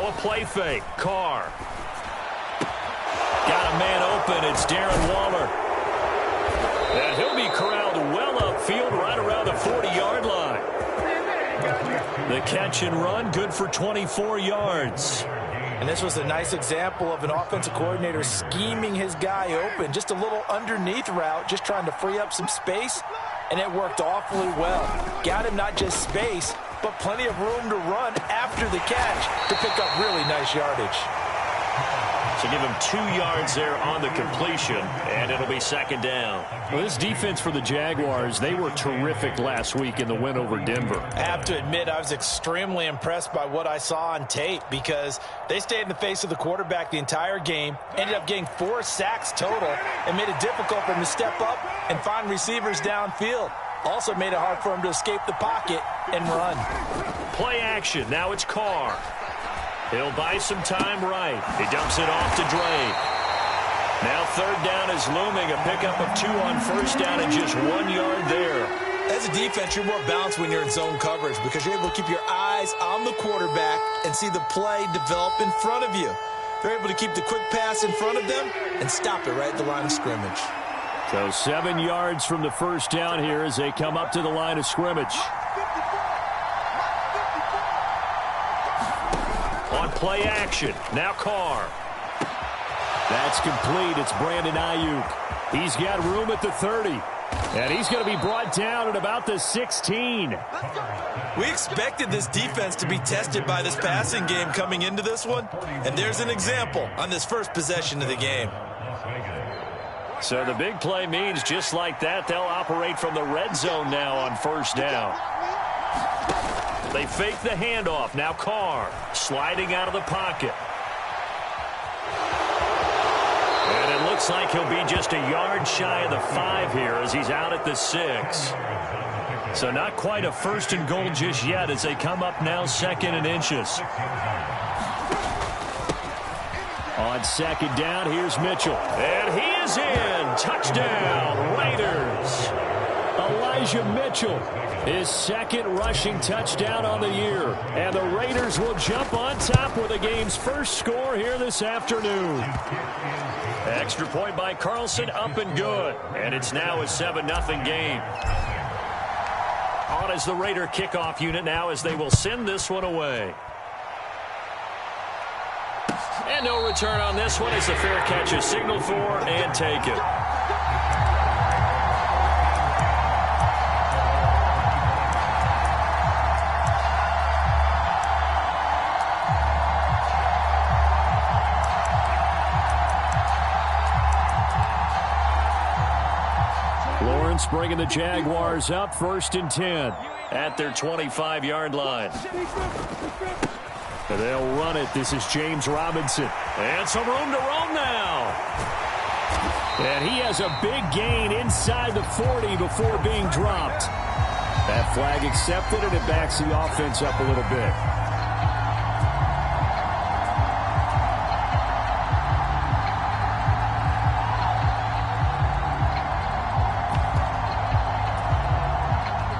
Now a play fake. Carr. Got a man open. It's Darren Waller. And he'll be corralled well upfield right around the 40-yard line. The catch and run, good for 24 yards. And this was a nice example of an offensive coordinator scheming his guy open. Just a little underneath route, just trying to free up some space, and it worked awfully well. Got him not just space, but plenty of room to run after the catch to pick up really nice yardage. So give him 2 yards there on the completion, and it'll be second down. Well, this defense for the Jaguars, they were terrific last week in the win over Denver. I have to admit, I was extremely impressed by what I saw on tape because they stayed in the face of the quarterback the entire game, ended up getting 4 sacks total, and made it difficult for him to step up and find receivers downfield. Also made it hard for him to escape the pocket and run. Play action. Now it's Carr. He'll buy some time right. He dumps it off to Dre. Now third down is looming. A pickup of 2 on first down and just 1 yard there. As a defense, you're more balanced when you're in zone coverage because you're able to keep your eyes on the quarterback and see the play develop in front of you. They're able to keep the quick pass in front of them and stop it right at the line of scrimmage. So 7 yards from the first down here as they come up to the line of scrimmage. On play action, now Carr. That's complete. It's Brandon Ayuk. He's got room at the 30. And he's going to be brought down at about the 16. We expected this defense to be tested by this passing game coming into this one. And there's an example on this first possession of the game. So the big play means just like that, they'll operate from the red zone now on first down. They fake the handoff. Now Carr sliding out of the pocket. And it looks like he'll be just a yard shy of the 5 here as he's out at the 6. So not quite a first and goal just yet as they come up now 2nd and inches. On second down, here's Mitchell. And he is in. Touchdown, Raiders. Elijah Mitchell, his 2nd rushing touchdown on the year. And the Raiders will jump on top with the game's first score here this afternoon. Extra point by Carlson, up and good. And it's now a 7-0 game. On as the Raider kickoff unit now as they will send this one away. And no return on this one as the fair catch is signaled for and taken. Lawrence bringing the Jaguars up 1st and 10 at their 25-yard line. They'll run it. This is James Robinson. And some room to roam now. And he has a big gain inside the 40 before being dropped. That flag accepted, and it backs the offense up a little bit.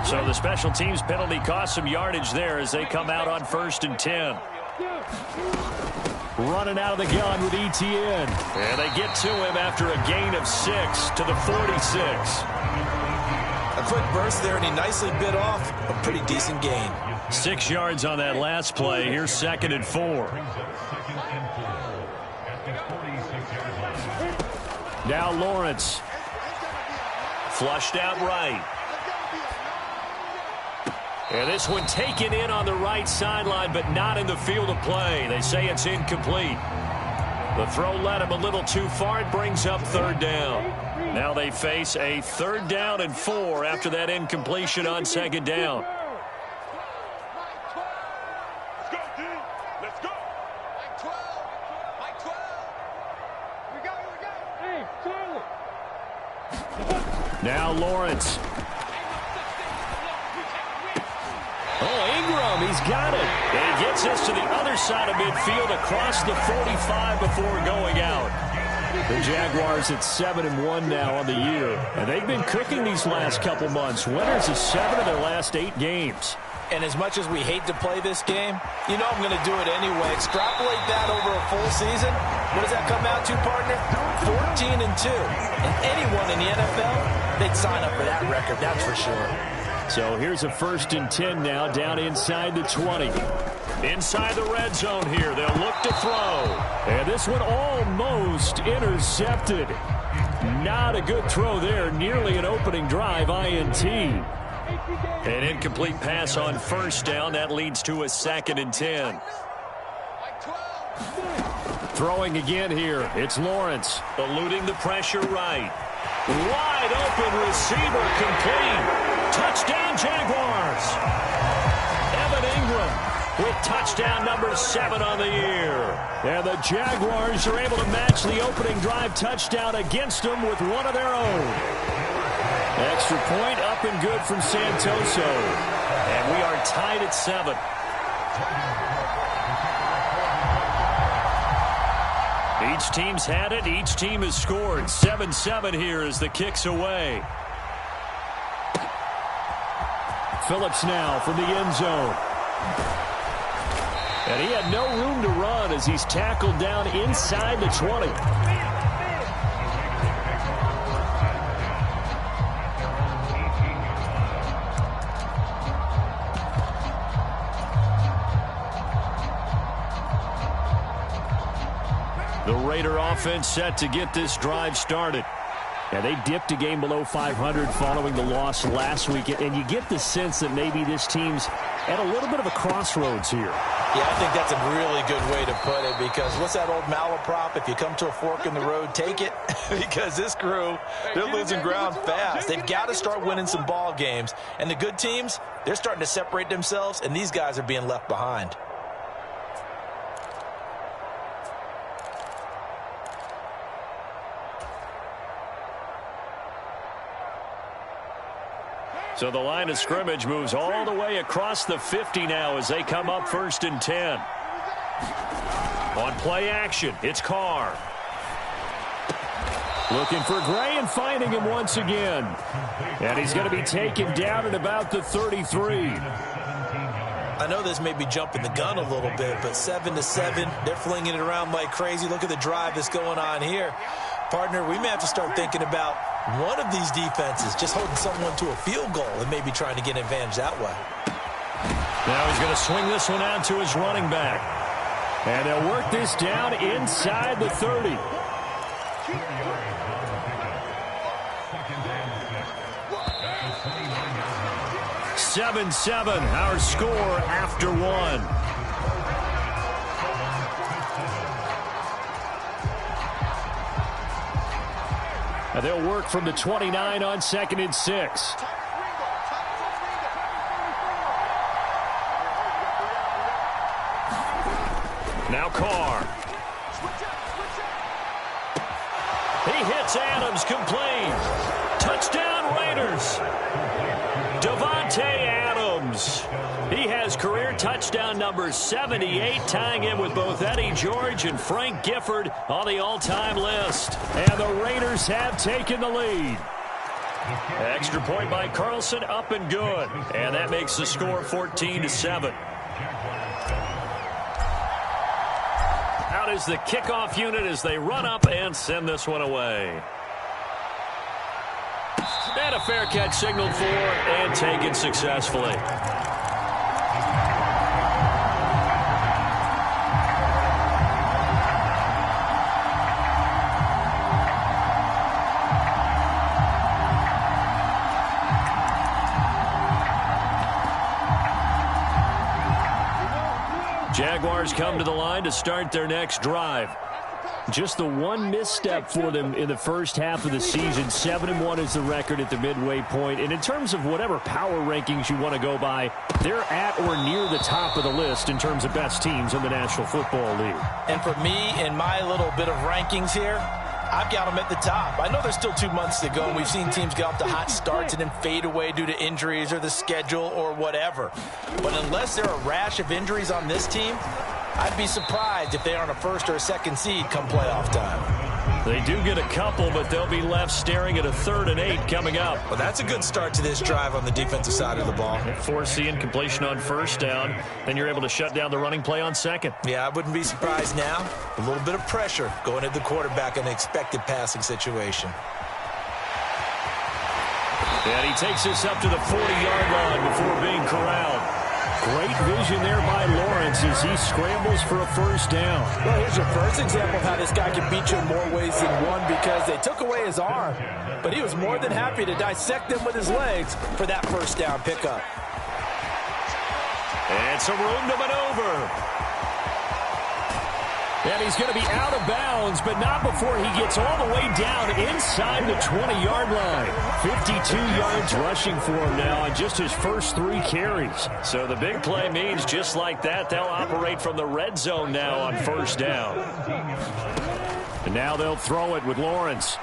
So the special teams penalty cost some yardage there as they come out on 1st and 10. Running out of the gun with ETN. And they get to him after a gain of 6 to the 46. A quick burst there, and he nicely bit off a pretty decent gain. 6 yards on that last play. Here's 2nd and 4. Now Lawrence. Flushed out right. And this one taken in on the right sideline, but not in the field of play. They say it's incomplete. The throw led him a little too far. It brings up 3rd down. Now they face a 3rd down and 4 after that incompletion on 2nd down. Let's go, D. Let's go. Mike 12. Mike 12. We go. Hey, Charlie. Now Lawrence. Oh, Ingram, he's got it. And he gets this to the other side of midfield across the 45 before going out. The Jaguars at 7-1 now on the year. And they've been cooking these last couple months. Winners of 7 of their last 8 games. And as much as we hate to play this game, you know I'm going to do it anyway. Extrapolate that over a full season. What does that come out to, partner? 14-2. And anyone in the NFL, they'd sign up for that record, that's for sure. So here's a 1st and 10 now, down inside the 20. Inside the red zone here. They'll look to throw. And this one almost intercepted. Not a good throw there. Nearly an opening drive, INT. An incomplete pass on 1st down. That leads to a 2nd and 10. Throwing again here. It's Lawrence. Eluding the pressure right. Wide open receiver complete. Touchdown Jaguars. Evan Ingram with touchdown number 7 on the year. And the Jaguars are able to match the opening drive touchdown against them with one of their own. Extra point up and good from Santoso. And we are tied at 7. Each team's had it. Each team has scored. 7-7 here as the kick's away. Phillips now from the end zone. And he had no room to run as he's tackled down inside the 20. The Raider offense set to get this drive started. Yeah, they dipped a game below 500 following the loss last week, and you get the sense that maybe this team's at a little bit of a crossroads here. Yeah, I think that's a really good way to put it, because what's that old malaprop? If you come to a fork in the road, take it. Because this crew, they're losing ground fast. They've got to start winning some ball games. And the good teams, they're starting to separate themselves, and these guys are being left behind. So the line of scrimmage moves all the way across the 50 now as they come up 1st and 10. On play action, it's Carr. Looking for Gray and finding him once again. And he's going to be taken down at about the 33. I know this may be jumping the gun a little bit, but 7-7, they're flinging it around like crazy. Look at the drive that's going on here. Partner, we may have to start thinking about one of these defenses just holding someone to a field goal and maybe trying to get an advantage that way. Now he's going to swing this one out to his running back. And they'll work this down inside the 30. (7-7) our score after 1. And they'll work from the 29 on 2nd and 6. Now Carr. He hits Adams complete. Touchdown Raiders. Davante Adams. He has career touchdown number 78, tying him with both Eddie George and Frank Gifford on the all-time list. And the Raiders have taken the lead. Extra point by Carlson, up and good. And that makes the score 14-7. Out is the kickoff unit as they run up and send this one away. And a fair catch signaled for and taken successfully. Jaguars come to the line to start their next drive. Just the one misstep for them in the first half of the season. 7-1 is the record at the midway point. And in terms of whatever power rankings you want to go by, they're at or near the top of the list in terms of best teams in the National Football League. And for me, in my little bit of rankings here, I've got them at the top. I know there's still 2 months to go, and we've seen teams get off to hot starts and then fade away due to injuries or the schedule or whatever. But unless there are a rash of injuries on this team, I'd be surprised if they aren't a 1st or a 2nd seed come playoff time. They do get a couple, but they'll be left staring at a 3rd and 8 coming up. Well, that's a good start to this drive on the defensive side of the ball. Force the incompletion on 1st down. Then you're able to shut down the running play on 2nd. Yeah, I wouldn't be surprised now. A little bit of pressure going at the quarterback in an expected passing situation. And he takes this up to the 40-yard line before being corralled. Great vision there by Lawrence as he scrambles for a 1st down. Well, here's your first example of how this guy can beat you in more ways than one, because they took away his arm, but he was more than happy to dissect them with his legs for that 1st down pickup. And some room to maneuver. And he's going to be out of bounds, but not before he gets all the way down inside the 20-yard line. 52 yards rushing for him now on just his first 3 carries. So the big play means just like that, they'll operate from the red zone now on 1st down. And now they'll throw it with Lawrence.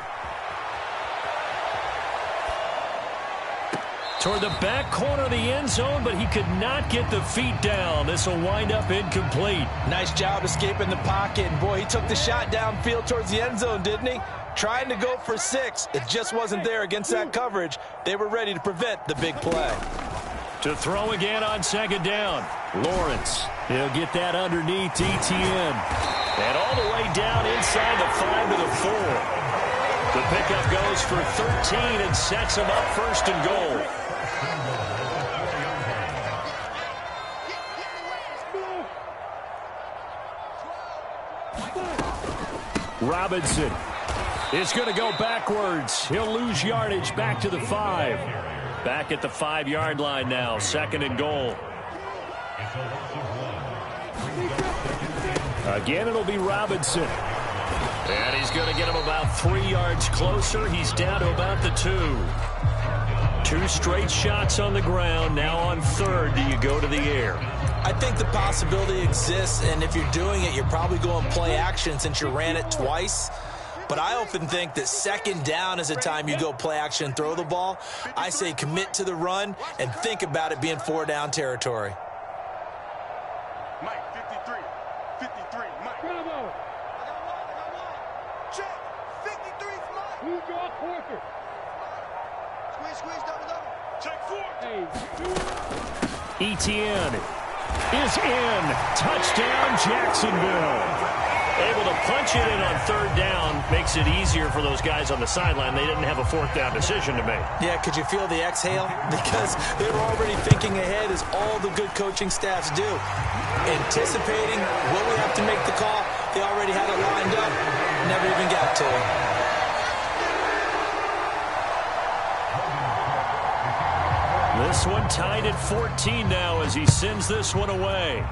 Toward the back corner of the end zone, but he could not get the feet down. This will wind up incomplete. Nice job escaping the pocket. And boy, he took the shot downfield towards the end zone, didn't he? Trying to go for 6. It just wasn't there against that coverage. They were ready to prevent the big play. To throw again on 2nd down. Lawrence, he'll get that underneath ETN. And all the way down inside the 5 to the 4. The pickup goes for 13 and sets him up 1st and goal. Robinson is going to go backwards. He'll lose yardage back to the 5. Back at the 5-yard line now, 2nd and goal. Again, it'll be Robinson. And he's going to get him about 3 yards closer. He's down to about the 2. 2 straight shots on the ground. Now on 3rd, do you go to the air? I think the possibility exists, and if you're doing it, you're probably going play action since you ran it twice. But I often think that 2nd down is a time you go play action and throw the ball. I say commit to the run and think about it being 4 down territory. Mike, 53. 53, Mike. Bravo. Check. 53 's Mike. Who's your quarter? Squeeze, double. Check 4. ETN is in. Touchdown, Jacksonville. Able to punch it in on 3rd down makes it easier for those guys on the sideline. They didn't have a 4th down decision to make. Yeah, could you feel the exhale? Because they were already thinking ahead, as all the good coaching staffs do. Anticipating, will we have to make the call? They already had it lined up. Never even got to it. This one tied at 14 now as he sends this one away.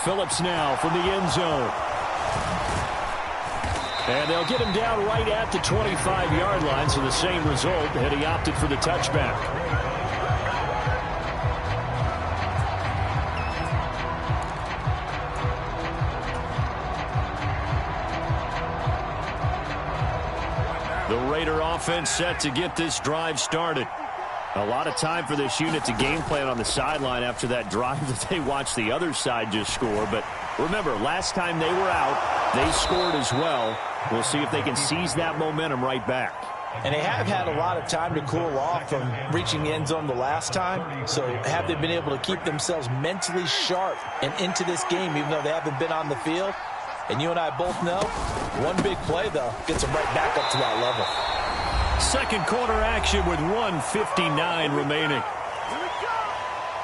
Phillips now from the end zone. And they'll get him down right at the 25-yard line, so the same result, and he opted for the touchback. The Raider offense set to get this drive started. A lot of time for this unit to game plan on the sideline after that drive that they watched the other side just score. But remember, last time they were out, they scored as well. We'll see if they can seize that momentum right back. And they have had a lot of time to cool off from reaching the end zone the last time. So have they been able to keep themselves mentally sharp and into this game, even though they haven't been on the field? And you and I both know, one big play, though, gets them right back up to that level. Second quarter action with 1:59 remaining.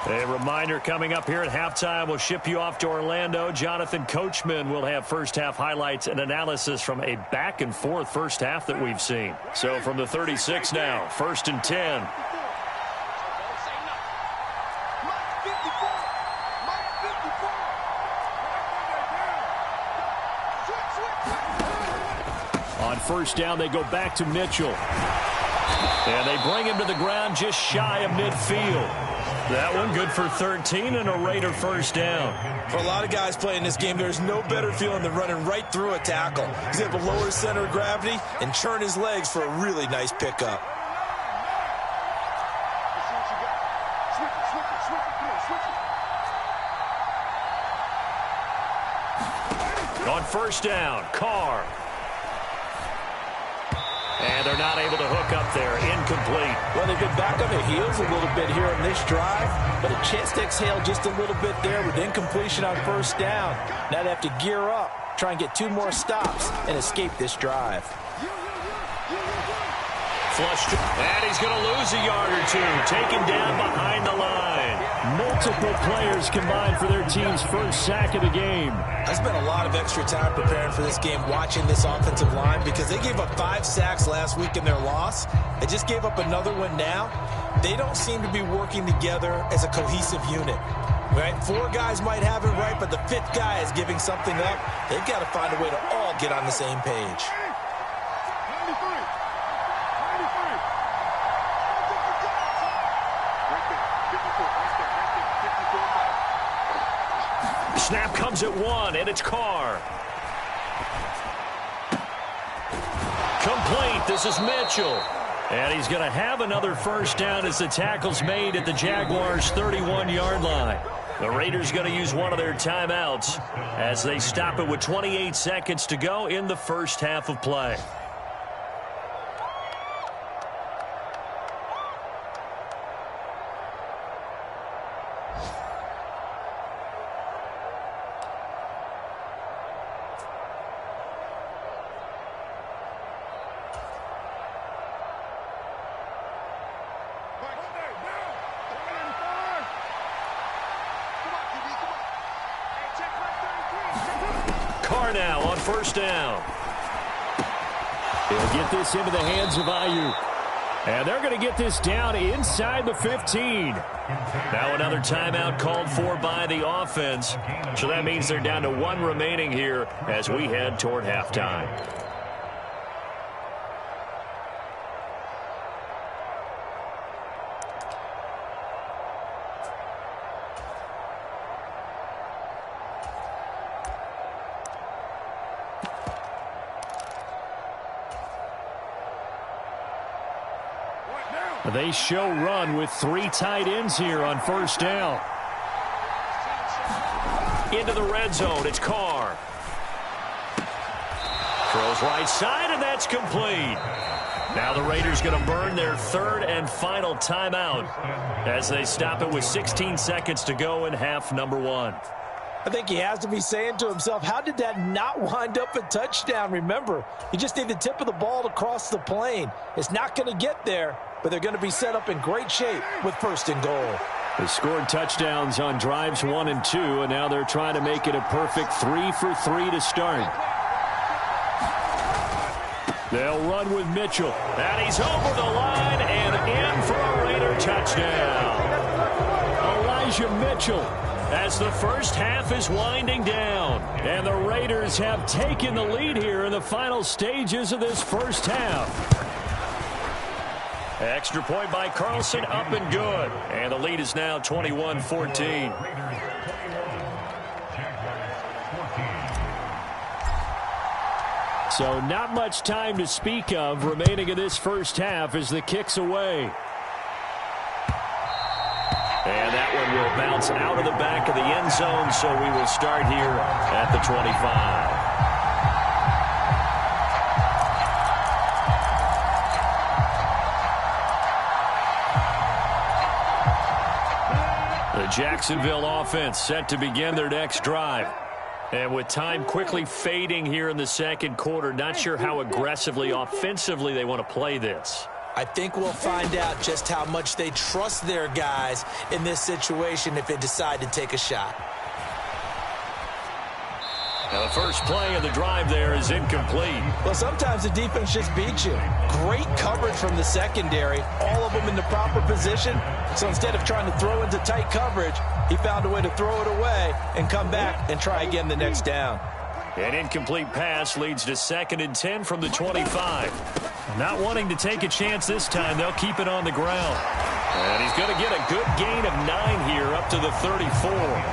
A reminder coming up here at halftime. We'll ship you off to Orlando. Jonathan Coachman will have first-half highlights and analysis from a back-and-forth first half that we've seen. So from the 36 now, 1st and 10. On 1st down, they go back to Mitchell. And they bring him to the ground just shy of midfield. That one good for 13 and a Raider 1st down. For a lot of guys playing this game, there's no better feeling than running right through a tackle. He's able to lower his center of gravity and churn his legs for a really nice pickup. On first down, Carr. And they're not able to hook up there. Incomplete. Well, they've been back on their heels a little bit here in this drive, but a chance to exhale just a little bit there with incompletion on first down. Now they have to gear up, try and get 2 more stops, and escape this drive. Flushed, and he's going to lose a yard or 2. Taken down behind the line. Multiple players combined for their team's first sack of the game. I spent a lot of extra time preparing for this game, watching this offensive line, because they gave up 5 sacks last week in their loss. They just gave up another one now. They don't seem to be working together as a cohesive unit. Right? 4 guys might have it right, but the 5th guy is giving something up. They've got to find a way to all get on the same page. Snap comes at 1, and it's Carr. Complete. This is Mitchell. And he's going to have another first down as the tackle's made at the Jaguars' 31-yard line. The Raiders going to use one of their timeouts as they stop it with 28 seconds to go in the first half of play. Carr now on first down. He'll get this into the hands of Ayuk. And they're going to get this down inside the 15. Now another timeout called for by the offense. So that means they're down to 1 remaining here as we head toward halftime. They show run with 3 tight ends here on first down. Into the red zone, it's Carr. Throws right side, and that's complete. Now the Raiders going to burn their 3rd and final timeout as they stop it with 16 seconds to go in half number 1. I think he has to be saying to himself, how did that not wind up a touchdown? Remember, you just need the tip of the ball to cross the plane. It's not going to get there, but they're going to be set up in great shape with 1st and goal. They scored touchdowns on drives 1 and 2, and now they're trying to make it a perfect 3 for 3 to start. They'll run with Mitchell. And he's over the line and in for a Raider touchdown. Elijah Mitchell. As the first half is winding down. And the Raiders have taken the lead here in the final stages of this first half. Extra point by Carlson, up and good. And the lead is now 21-14. So not much time to speak of remaining in this first half as the kick's away. And that one will bounce out of the back of the end zone, so we will start here at the 25. The Jacksonville offense set to begin their next drive. And with time quickly fading here in the second quarter, not sure how aggressively, offensively they want to play this. I think we'll find out just how much they trust their guys in this situation if they decide to take a shot. Now the first play of the drive there is incomplete. Well, sometimes the defense just beats you. Great coverage from the secondary, all of them in the proper position. So instead of trying to throw into tight coverage, he found a way to throw it away and come back and try again the next down. An incomplete pass leads to 2nd and 10 from the 25. Not wanting to take a chance this time, they'll keep it on the ground. And he's going to get a good gain of 9 here up to the 34.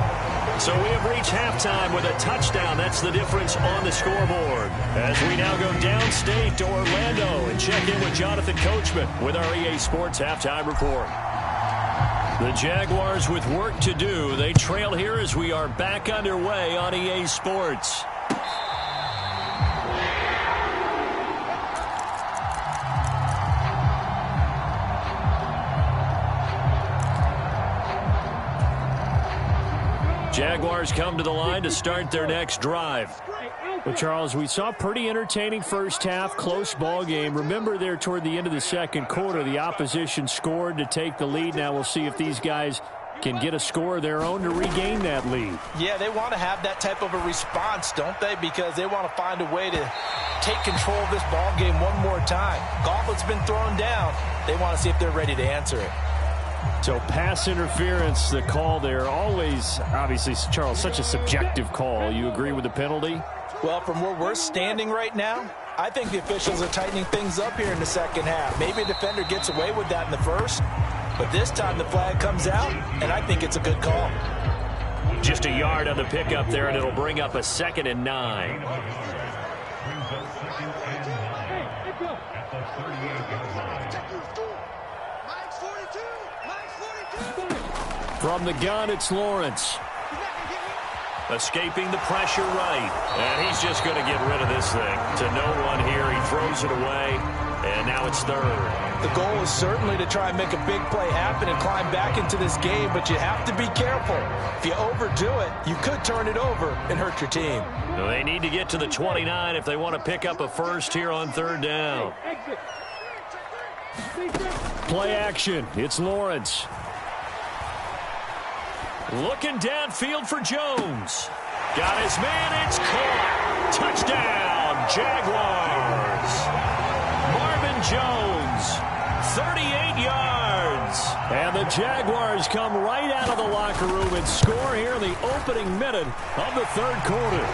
So we have reached halftime with a touchdown. That's the difference on the scoreboard. As we now go downstate to Orlando and check in with Jonathan Coachman with our EA Sports Halftime Report. The Jaguars with work to do. They trail here as we are back underway on EA Sports. Jaguars come to the line to start their next drive. Well, Charles, we saw a pretty entertaining first half, close ball game. Remember there toward the end of the second quarter, the opposition scored to take the lead. Now we'll see if these guys can get a score of their own to regain that lead. Yeah, they want to have that type of a response, don't they? Because they want to find a way to take control of this ball game one more time. Gauntlet's been thrown down. They want to see if they're ready to answer it. So pass interference, the call there. Always, obviously, Charles, such a subjective call. You agree with the penalty? Well, from where we're standing right now, I think the officials are tightening things up here in the second half. Maybe a defender gets away with that in the first, but this time the flag comes out, and I think it's a good call. Just a yard on the pickup there, and it'll bring up a 2nd and 9. From the gun, it's Lawrence. Escaping the pressure right. And he's just going to get rid of this thing. To no one here. He throws it away. And now it's 3rd. The goal is certainly to try and make a big play happen and climb back into this game, but you have to be careful. If you overdo it, you could turn it over and hurt your team. Well, they need to get to the 29 if they want to pick up a first here on 3rd down. Play action. It's Lawrence. Looking downfield for Jones. Got his man. It's caught. Touchdown, Jaguars. Marvin Jones, 38 yards. And the Jaguars come right out of the locker room and score here in the opening minute of the 3rd quarter.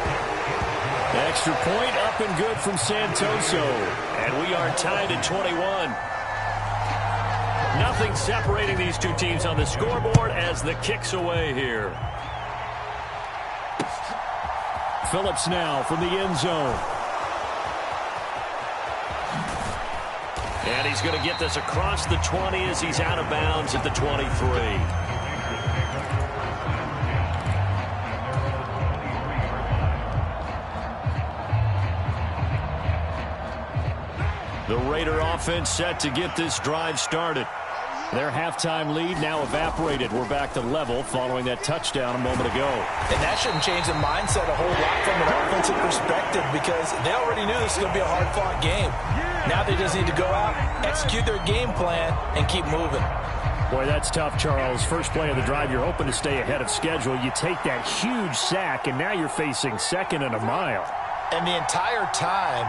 Extra point up and good from Santoso. And we are tied at 21. Nothing separating these two teams on the scoreboard as the kick's away here. Phillips now from the end zone. And he's going to get this across the 20 as he's out of bounds at the 23. The Raider offense set to get this drive started. Their halftime lead now evaporated. We're back to level following that touchdown a moment ago. And that shouldn't change the mindset a whole lot from an offensive perspective because they already knew this was going to be a hard-fought game. Now they just need to go out, execute their game plan, and keep moving. Boy, that's tough, Charles. First play of the drive, you're hoping to stay ahead of schedule. You take that huge sack, and now you're facing 2nd and a mile. And the entire time,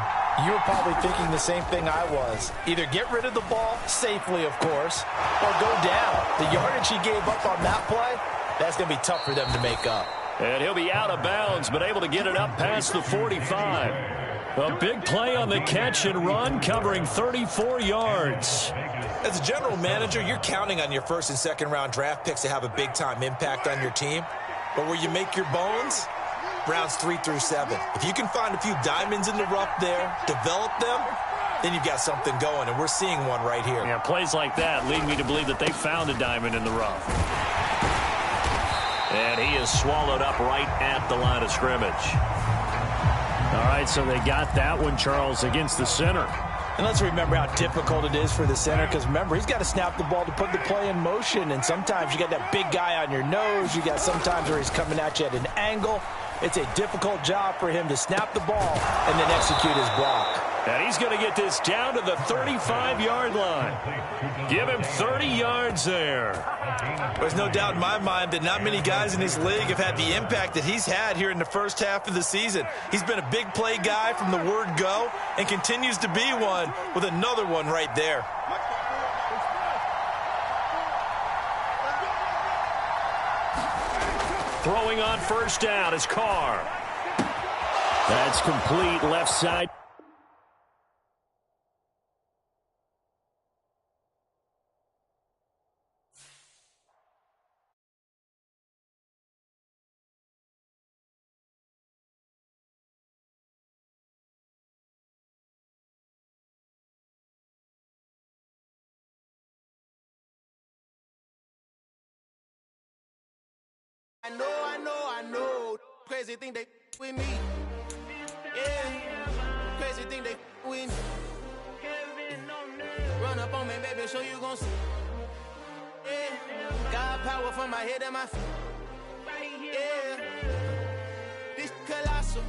you were probably thinking the same thing I was. Either get rid of the ball, safely of course, or go down. The yardage he gave up on that play, that's going to be tough for them to make up. And he'll be out of bounds, but able to get it up past the 45. A big play on the catch and run, covering 34 yards. As a general manager, you're counting on your 1st and 2nd round draft picks to have a big-time impact on your team. But where you make your bones, rounds 3 through 7. If you can find a few diamonds in the rough there, develop them, then you've got something going, and we're seeing one right here. Yeah, plays like that lead me to believe that they found a diamond in the rough. And he is swallowed up right at the line of scrimmage. All right, so they got that one, Charles, against the center. And let's remember how difficult it is for the center because, remember, he's got to snap the ball to put the play in motion, and sometimes you got that big guy on your nose. You got sometimes where he's coming at you at an angle. It's a difficult job for him to snap the ball and then execute his block. And he's going to get this down to the 35-yard line. Give him 30 yards there. There's no doubt in my mind that not many guys in this league have had the impact that he's had here in the first half of the season. He's been a big play guy from the word go and continues to be one with another one right there. Throwing on 1st down is Carr. That's complete left side. I know. Crazy thing they with me. Yeah. Crazy thing they with me. Run up on me, baby, show you gon' see. Yeah. Got power from my head and my feet. Yeah, this colossal.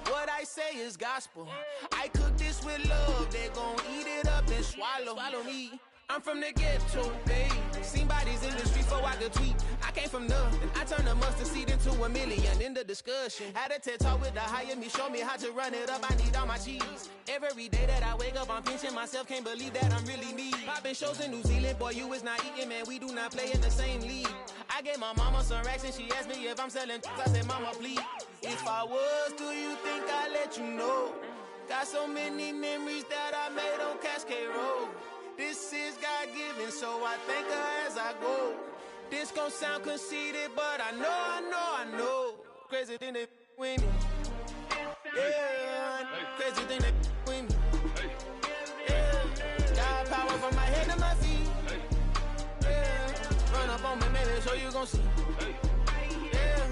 What I say is gospel. I cook this with love. They gon' eat it up and swallow me. I'm from the ghetto, babe. Seen bodies in the street before I could tweet. I came from nothing. I turned a mustard seed into a million in the discussion. Had a TED talk with the higher me, show me how to run it up. I need all my cheese. Every day that I wake up, I'm pinching myself. Can't believe that I'm really me. Popping shows in New Zealand, boy, you is not eating, man. We do not play in the same league. I gave my mama some racks and she asked me if I'm selling. I said, mama, please. If I was, do you think I'd let you know? Got so many memories that I made on Cascade Road. This is God-given, so I thank her as I go. This gon' sound conceited, but I know. Crazy thing they with me. Yeah, crazy thing they with me. Yeah, got power from my head to my feet. Yeah, run up on me, maybe, so you gon' see. Yeah.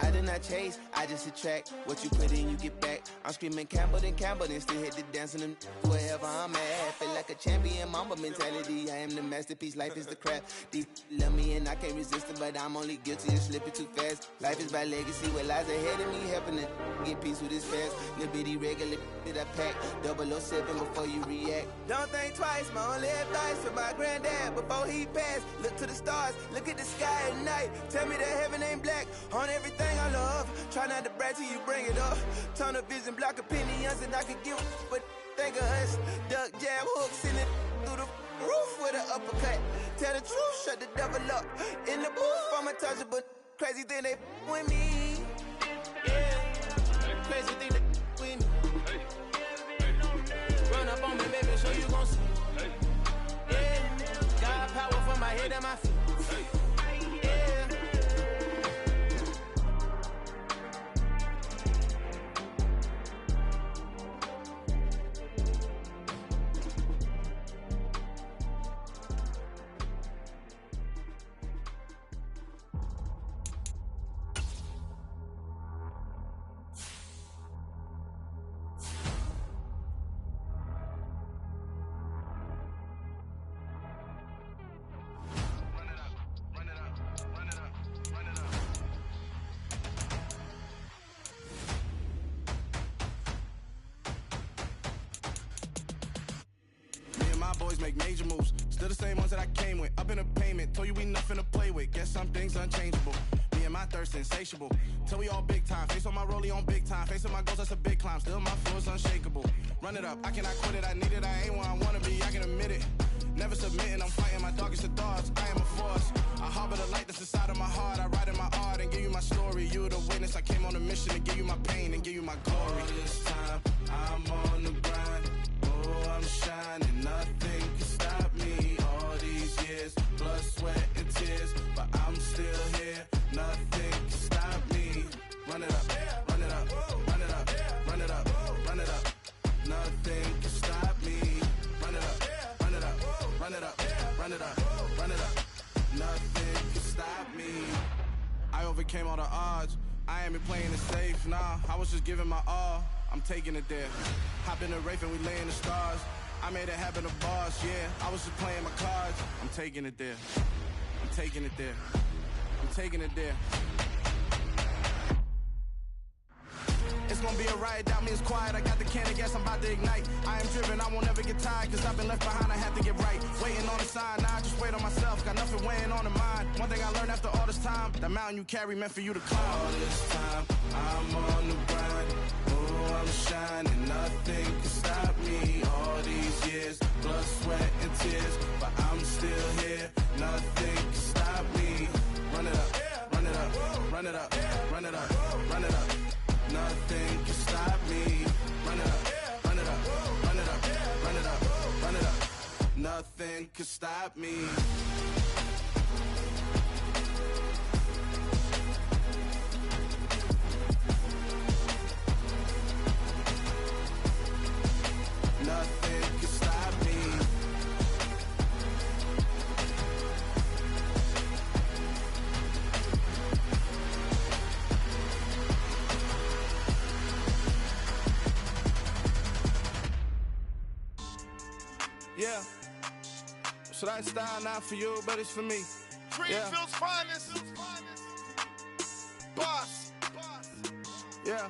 I did not chase, I just attract. What you put in, you get back. I'm screaming Campbell, then still hit the dance and wherever I'm at. Feel like a champion, mamba mentality. I am the masterpiece, life is the crap. Deep love me and I can't resist it, but I'm only guilty of slipping too fast. Life is by legacy, what lies ahead of me, helping to get peace with this fast. Little bitty regular that I pack, 007 before you react. Don't think twice, my only advice for my granddad before he passed. Look to the stars, look at the sky at night. Tell me that heaven ain't black on everything I love. Try not to brag till you bring it up. Tunnel vision, block opinions, and I could give but think of us. Duck, jab, hooks in it through the roof with an uppercut. Tell the truth, shut the devil up. In the booth, I'm untouchable. Crazy thing they with me. Yeah, crazy thing they with me. Run up on me, baby, so you gon' see. Yeah, got power from my head and my feet. Yeah. Boys make major moves, still the same ones that I came with. Up in a payment, told you we nothing to play with. Guess some things unchangeable. Me and my thirst insatiable. Till we all big time. Face on my rollie on big time. Facing my goals, that's a big climb. Still my flow is unshakable. Run it up, I cannot quit it. I need it, I ain't where I wanna be. I can admit it. Never submitting, I'm fighting my darkest of thoughts. I am a force. I harbor the light that's inside of my heart. I write in my art and give you my story. You the witness. I came on a mission to give you my pain and give you my glory. All this time, I'm on the grind. Oh, I'm shining. Nothing can stop me. All these years, blood, sweat, and tears, but I'm still here. Nothing can stop me. Run it up, run it up, run it up, run it up, run it up. Nothing can stop me. Run it up, run it up, run it up, run it up, run it up. Nothing can stop me. I overcame all the odds. I ain't been playing it safe, nah. I was just giving my all. I'm taking it there. Hop in the Wraith and we lay in the stars. I made it happen to boss, yeah. I was just playing my cards. I'm taking it there. I'm taking it there. I'm taking it there. It's gonna be a riot, doubt me, it's quiet. I got the can of gas, I'm about to ignite. I am driven, I won't ever get tired, cause I've been left behind, I have to get right. Waiting on the sign, now I just wait on myself. Got nothing weighing on the mind. One thing I learned after all this time, that mountain you carry meant for you to climb. All this time, I'm on the grind. Oh, I'm shining, nothing can stop me. All these years, blood, sweat, and tears, but I'm still here. Nothing can stop me. Run it up, run it up, run it up, run it up, run it up. Nothing can stop me. Run it up, run it up, run it up, run it up, run it up. Nothing can stop me. Nothing can stop me. Yeah. So that style not for you, but it's for me. Greenfield's finest. Yeah.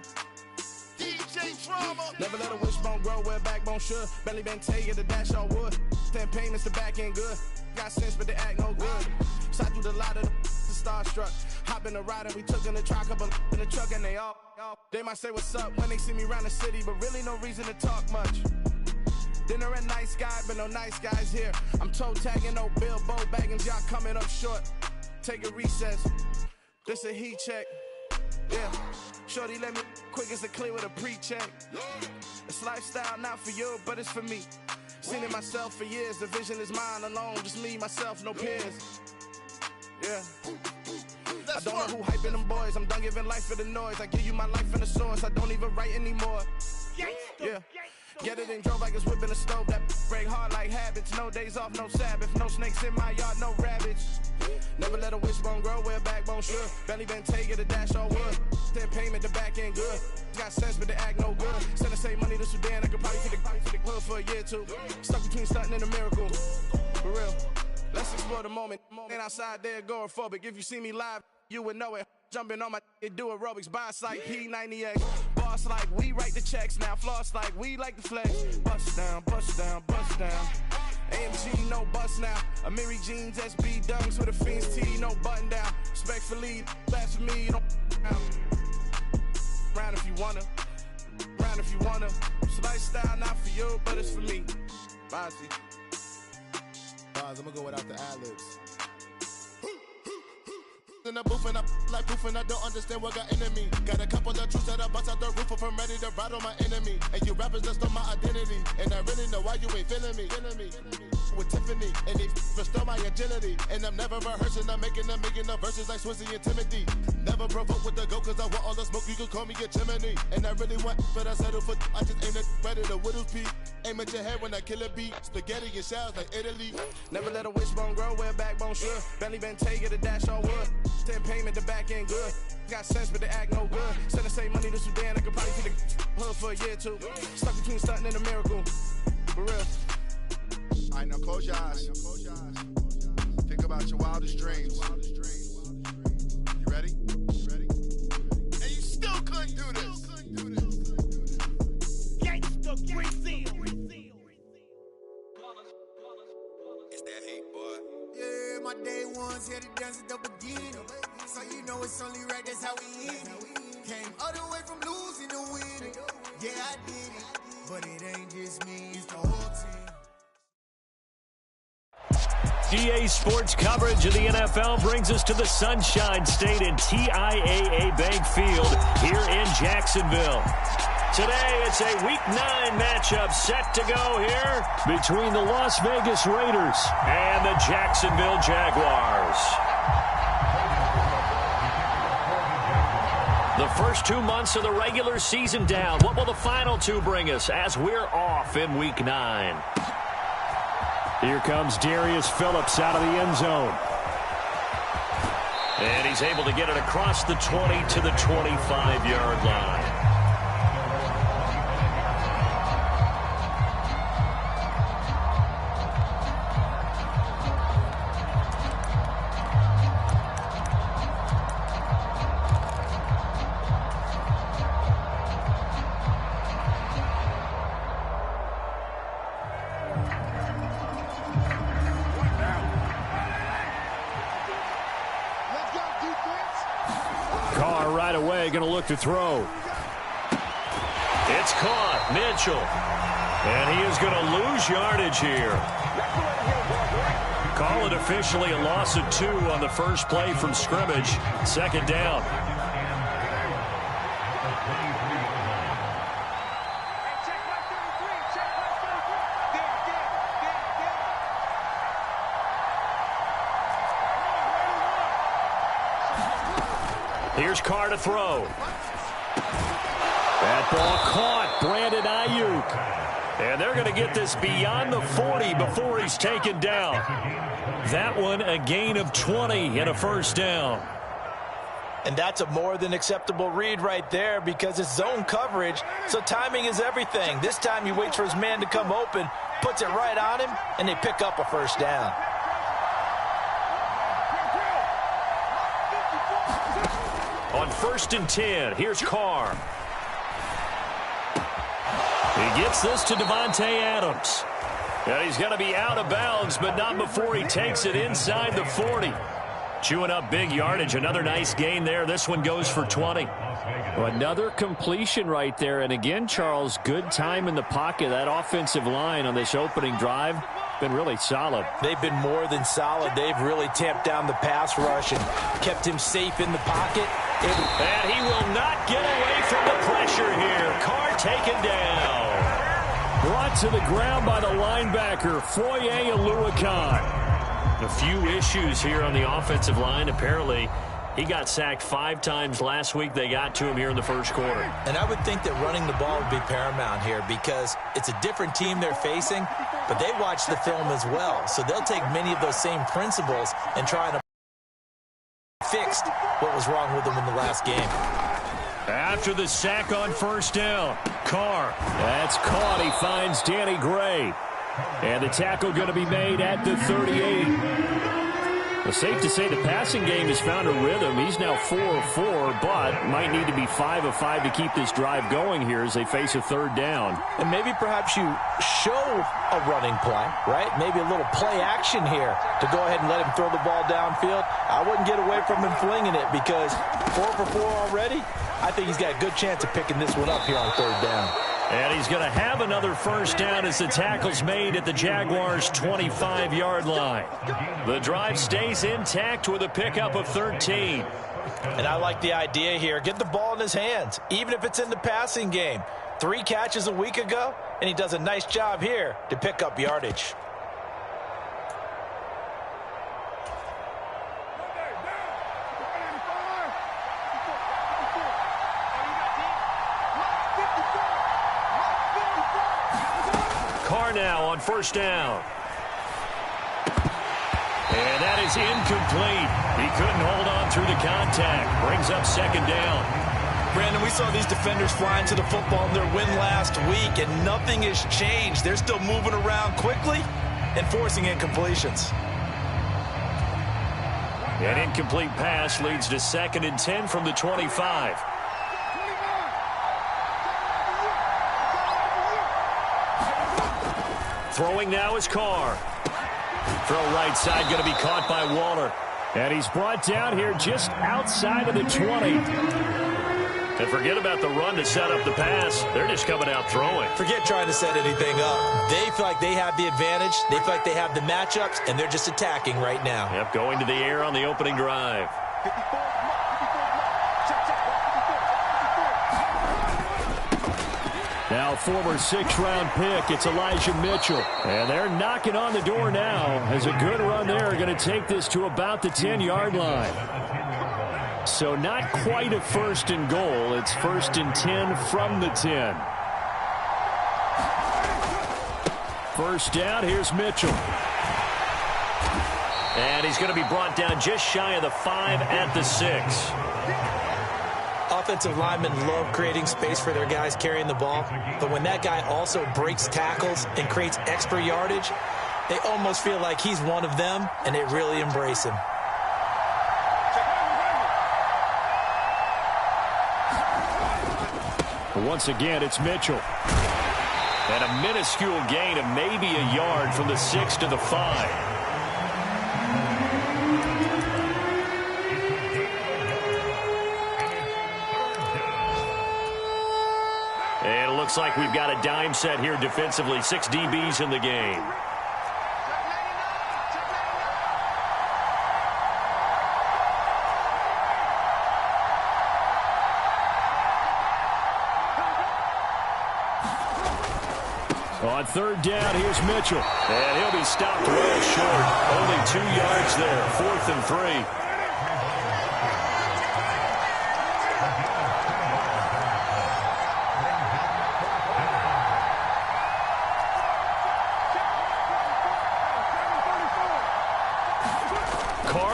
DJ Drama. Never let a wishbone grow where backbone should. Belly been taking the dash all wood. 10 payments, the back end good. Got sense, but they act no good. Shot through the lot of the starstruck. Hop in the ride and we took in the truck, couple in the truck, and they might say what's up when they see me around the city, but really no reason to talk much. Dinner at Nice Guy, but no nice guys here. I'm toe tagging, no Bilbo Baggins, y'all coming up short. Take a recess. This a heat check. Yeah. Shorty let me quick as a clear with a pre-check. It's lifestyle not for you, but it's for me. Seen it myself for years. The vision is mine alone. Just me, myself, no peers. Yeah. I don't know who hyping them boys. I'm done giving life for the noise. I give you my life in the source. I don't even write anymore. Yeah. Get it and drove like it's whipping a stove. That break hard like habits. No days off, no Sabbath. No snakes in my yard, no rabbits. Never let a wishbone grow where backbone should. Belly been taking the dash all wood. 10 payment, the back end good. Got sense, but they act no good. Send the same money to Sudan. I could probably take the hood for a year or two. Stuck between stunting and a miracle. For real. Let's explore the moment. Ain't outside there agoraphobic. If you see me live, you would know it. Jumping on my do aerobics. Boss like P90X. Boss like we write the checks now. Floss like we like the flex. Bust down, bust down, bust down. AMG, no bust now. Amiri jeans, SB dunks with a Fiends T, no button down. Respectfully, that's for me, you don't round if you wanna. Round if you wanna. It's lifestyle, not for you, but it's for me. Bossy. I'm gonna go without the ad-libs. In the booth and I like proof and I don't understand what got into me. Got a couple of truths that I bust out the roof if I'm ready to ride on my enemy. And you rappers just stole my identity. And I really know why you ain't feeling me. With Tiffany and they restore my agility. And I'm never rehearsing, I'm making a million of verses like Swizzy and Timothy. Never provoke with the go cause I want all the smoke, you can call me a chimney. And I really want, but I settle for I just aim it ready to Whittles Peak. Aim at your head when I kill a beat. Spaghetti and shells like Italy. Never let a wishbone grow where backbone should. Belly been taking the dash all wood. 10 payment, the back end good. Got sense, but they act no good. Send the same money to Sudan, I could probably take the hood for a year or two. Stuck between stunting and a miracle. For real. Alright, now close your eyes. Think about your wildest dreams. You ready? And you still couldn't do this. Gangsta Brazil. It's that hate, boy. Yeah, my day ones here to dance at the beginning. So you know it's only right, that's how we end it. Came all the way from losing to winning. Yeah, I did it. But it ain't just me, it's the whole team. GA Sports coverage of the NFL brings us to the Sunshine State and TIAA Bank Field here in Jacksonville. Today, it's a Week 9 matchup set to go here between the Las Vegas Raiders and the Jacksonville Jaguars. The first 2 months of the regular season down. What will the final two bring us as we're off in Week 9? Here comes Darius Phillips out of the end zone. And he's able to get it across the 20 to the 25-yard line. Going to look to throw. It's caught. Mitchell. And he is going to lose yardage here. Call it officially a loss of 2 on the first play from scrimmage. Second down. Here's Carr to throw. That ball caught. Brandon Ayuk. And they're going to get this beyond the 40 before he's taken down. That one a gain of 20 and a first down. And that's a more than acceptable read right there because it's zone coverage, so timing is everything. This time he waits for his man to come open, puts it right on him, and they pick up a first down. On 1st and 10, here's Carr. He gets this to Devontae Adams. And he's going to be out of bounds, but not before he takes it inside the 40. Chewing up big yardage. Another nice gain there. This one goes for 20. Well, another completion right there. And again, Charles, good time in the pocket. That offensive line on this opening drive been really solid. They've been more than solid. They've really tamped down the pass rush and kept him safe in the pocket. And he will not get away from the pressure here. Carr taken down. Brought to the ground by the linebacker, Foye Oluwakan. A few issues here on the offensive line. Apparently, he got sacked 5 times last week. They got to him here in the first quarter. And I would think that running the ball would be paramount here because it's a different team they're facing, but they watch the film as well. So they'll take many of those same principles and try to fix what was wrong with them in the last game. After the sack on 1st down, Carr. That's caught. He finds Danny Gray. And the tackle going to be made at the 38. Well, safe to say the passing game has found a rhythm. He's now 4 of 4, but might need to be 5 of 5 to keep this drive going here as they face a 3rd down. And maybe perhaps you show a running play, right? Maybe a little play action here to go ahead and let him throw the ball downfield. I wouldn't get away from him flinging it because 4 for 4 already. I think he's got a good chance of picking this one up here on 3rd down. And he's going to have another 1st down as the tackle's made at the Jaguars' 25-yard line. The drive stays intact with a pickup of 13. And I like the idea here. Get the ball in his hands, even if it's in the passing game. 3 catches a week ago, and he does a nice job here to pick up yardage. Now on 1st down. And that is incomplete. He couldn't hold on through the contact. Brings up 2nd down. Brandon, we saw these defenders flying to the football in their win last week, and nothing has changed. They're still moving around quickly and forcing incompletions. An incomplete pass leads to 2nd and 10 from the 25. Throwing now is Carr. Throw right side going to be caught by Waller. And he's brought down here just outside of the 20. And forget about the run to set up the pass. They're just coming out throwing. Forget trying to set anything up. They feel like they have the advantage. They feel like they have the matchups, and they're just attacking right now. Yep, going to the air on the opening drive. Now former 6th-round pick, it's Elijah Mitchell. And they're knocking on the door now as a good run there. Going to take this to about the 10-yard line. So not quite a 1st and goal. It's 1st and 10 from the 10. 1st down, here's Mitchell. And he's going to be brought down just shy of the 5 at the 6. Offensive linemen love creating space for their guys carrying the ball, but when that guy also breaks tackles and creates extra yardage, they almost feel like he's one of them, and they really embrace him. Once again, it's Mitchell. And a minuscule gain of maybe a yard from the 6 to the 5. Looks like we've got a dime set here defensively. 6 DBs in the game. On 3rd down, here's Mitchell. And he'll be stopped well short. Only 2 yards there. 4th and 3.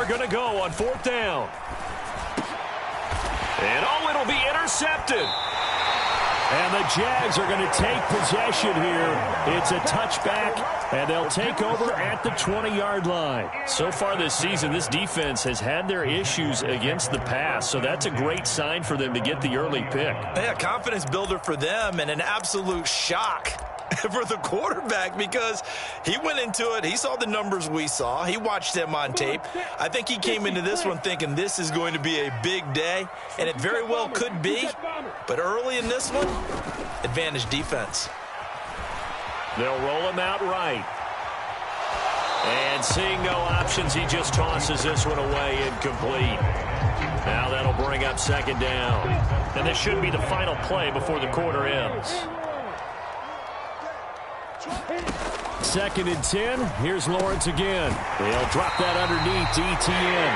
Going to go on 4th down. And it'll be intercepted. And the Jags are going to take possession here. It's a touchback, and they'll take over at the 20-yard line. So far this season, this defense has had their issues against the pass, so that's a great sign for them to get the early pick. Yeah, confidence builder for them and an absolute shock for the quarterback because he went into it. He saw the numbers we saw. He watched them on tape. I think he came into this one thinking this is going to be a big day, and it very well could be. But early in this one, advantage defense. They'll roll him out right. And seeing no options, he just tosses this one away incomplete. Now that'll bring up second down. And this should be the final play before the quarter ends. 2nd and 10. Here's Lawrence again. They'll drop that underneath to ETN.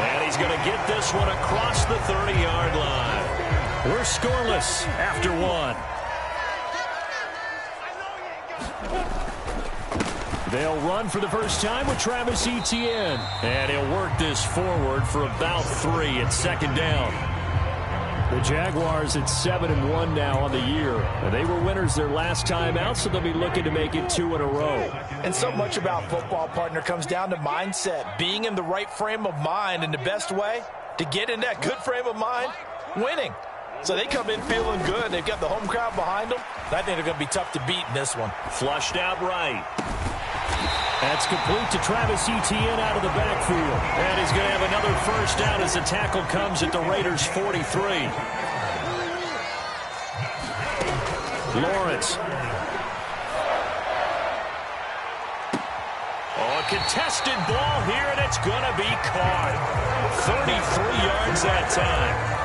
And he's going to get this one across the 30-yard line. We're scoreless after one. They'll run for the first time with Travis Etienne. And he'll work this forward for about 3 at second down. The Jaguars at 7-1 now on the year. They were winners their last time out, so they'll be looking to make it 2 in a row. And so much about football, partner, comes down to mindset, being in the right frame of mind, and the best way to get in that good frame of mind, winning. So they come in feeling good. They've got the home crowd behind them. I think they're going to be tough to beat in this one. Flushed out right. That's complete to Travis Etienne out of the backfield. And he's going to have another first down as the tackle comes at the Raiders' 43. Lawrence. Oh, a contested ball here, and it's going to be caught. 33 yards that time.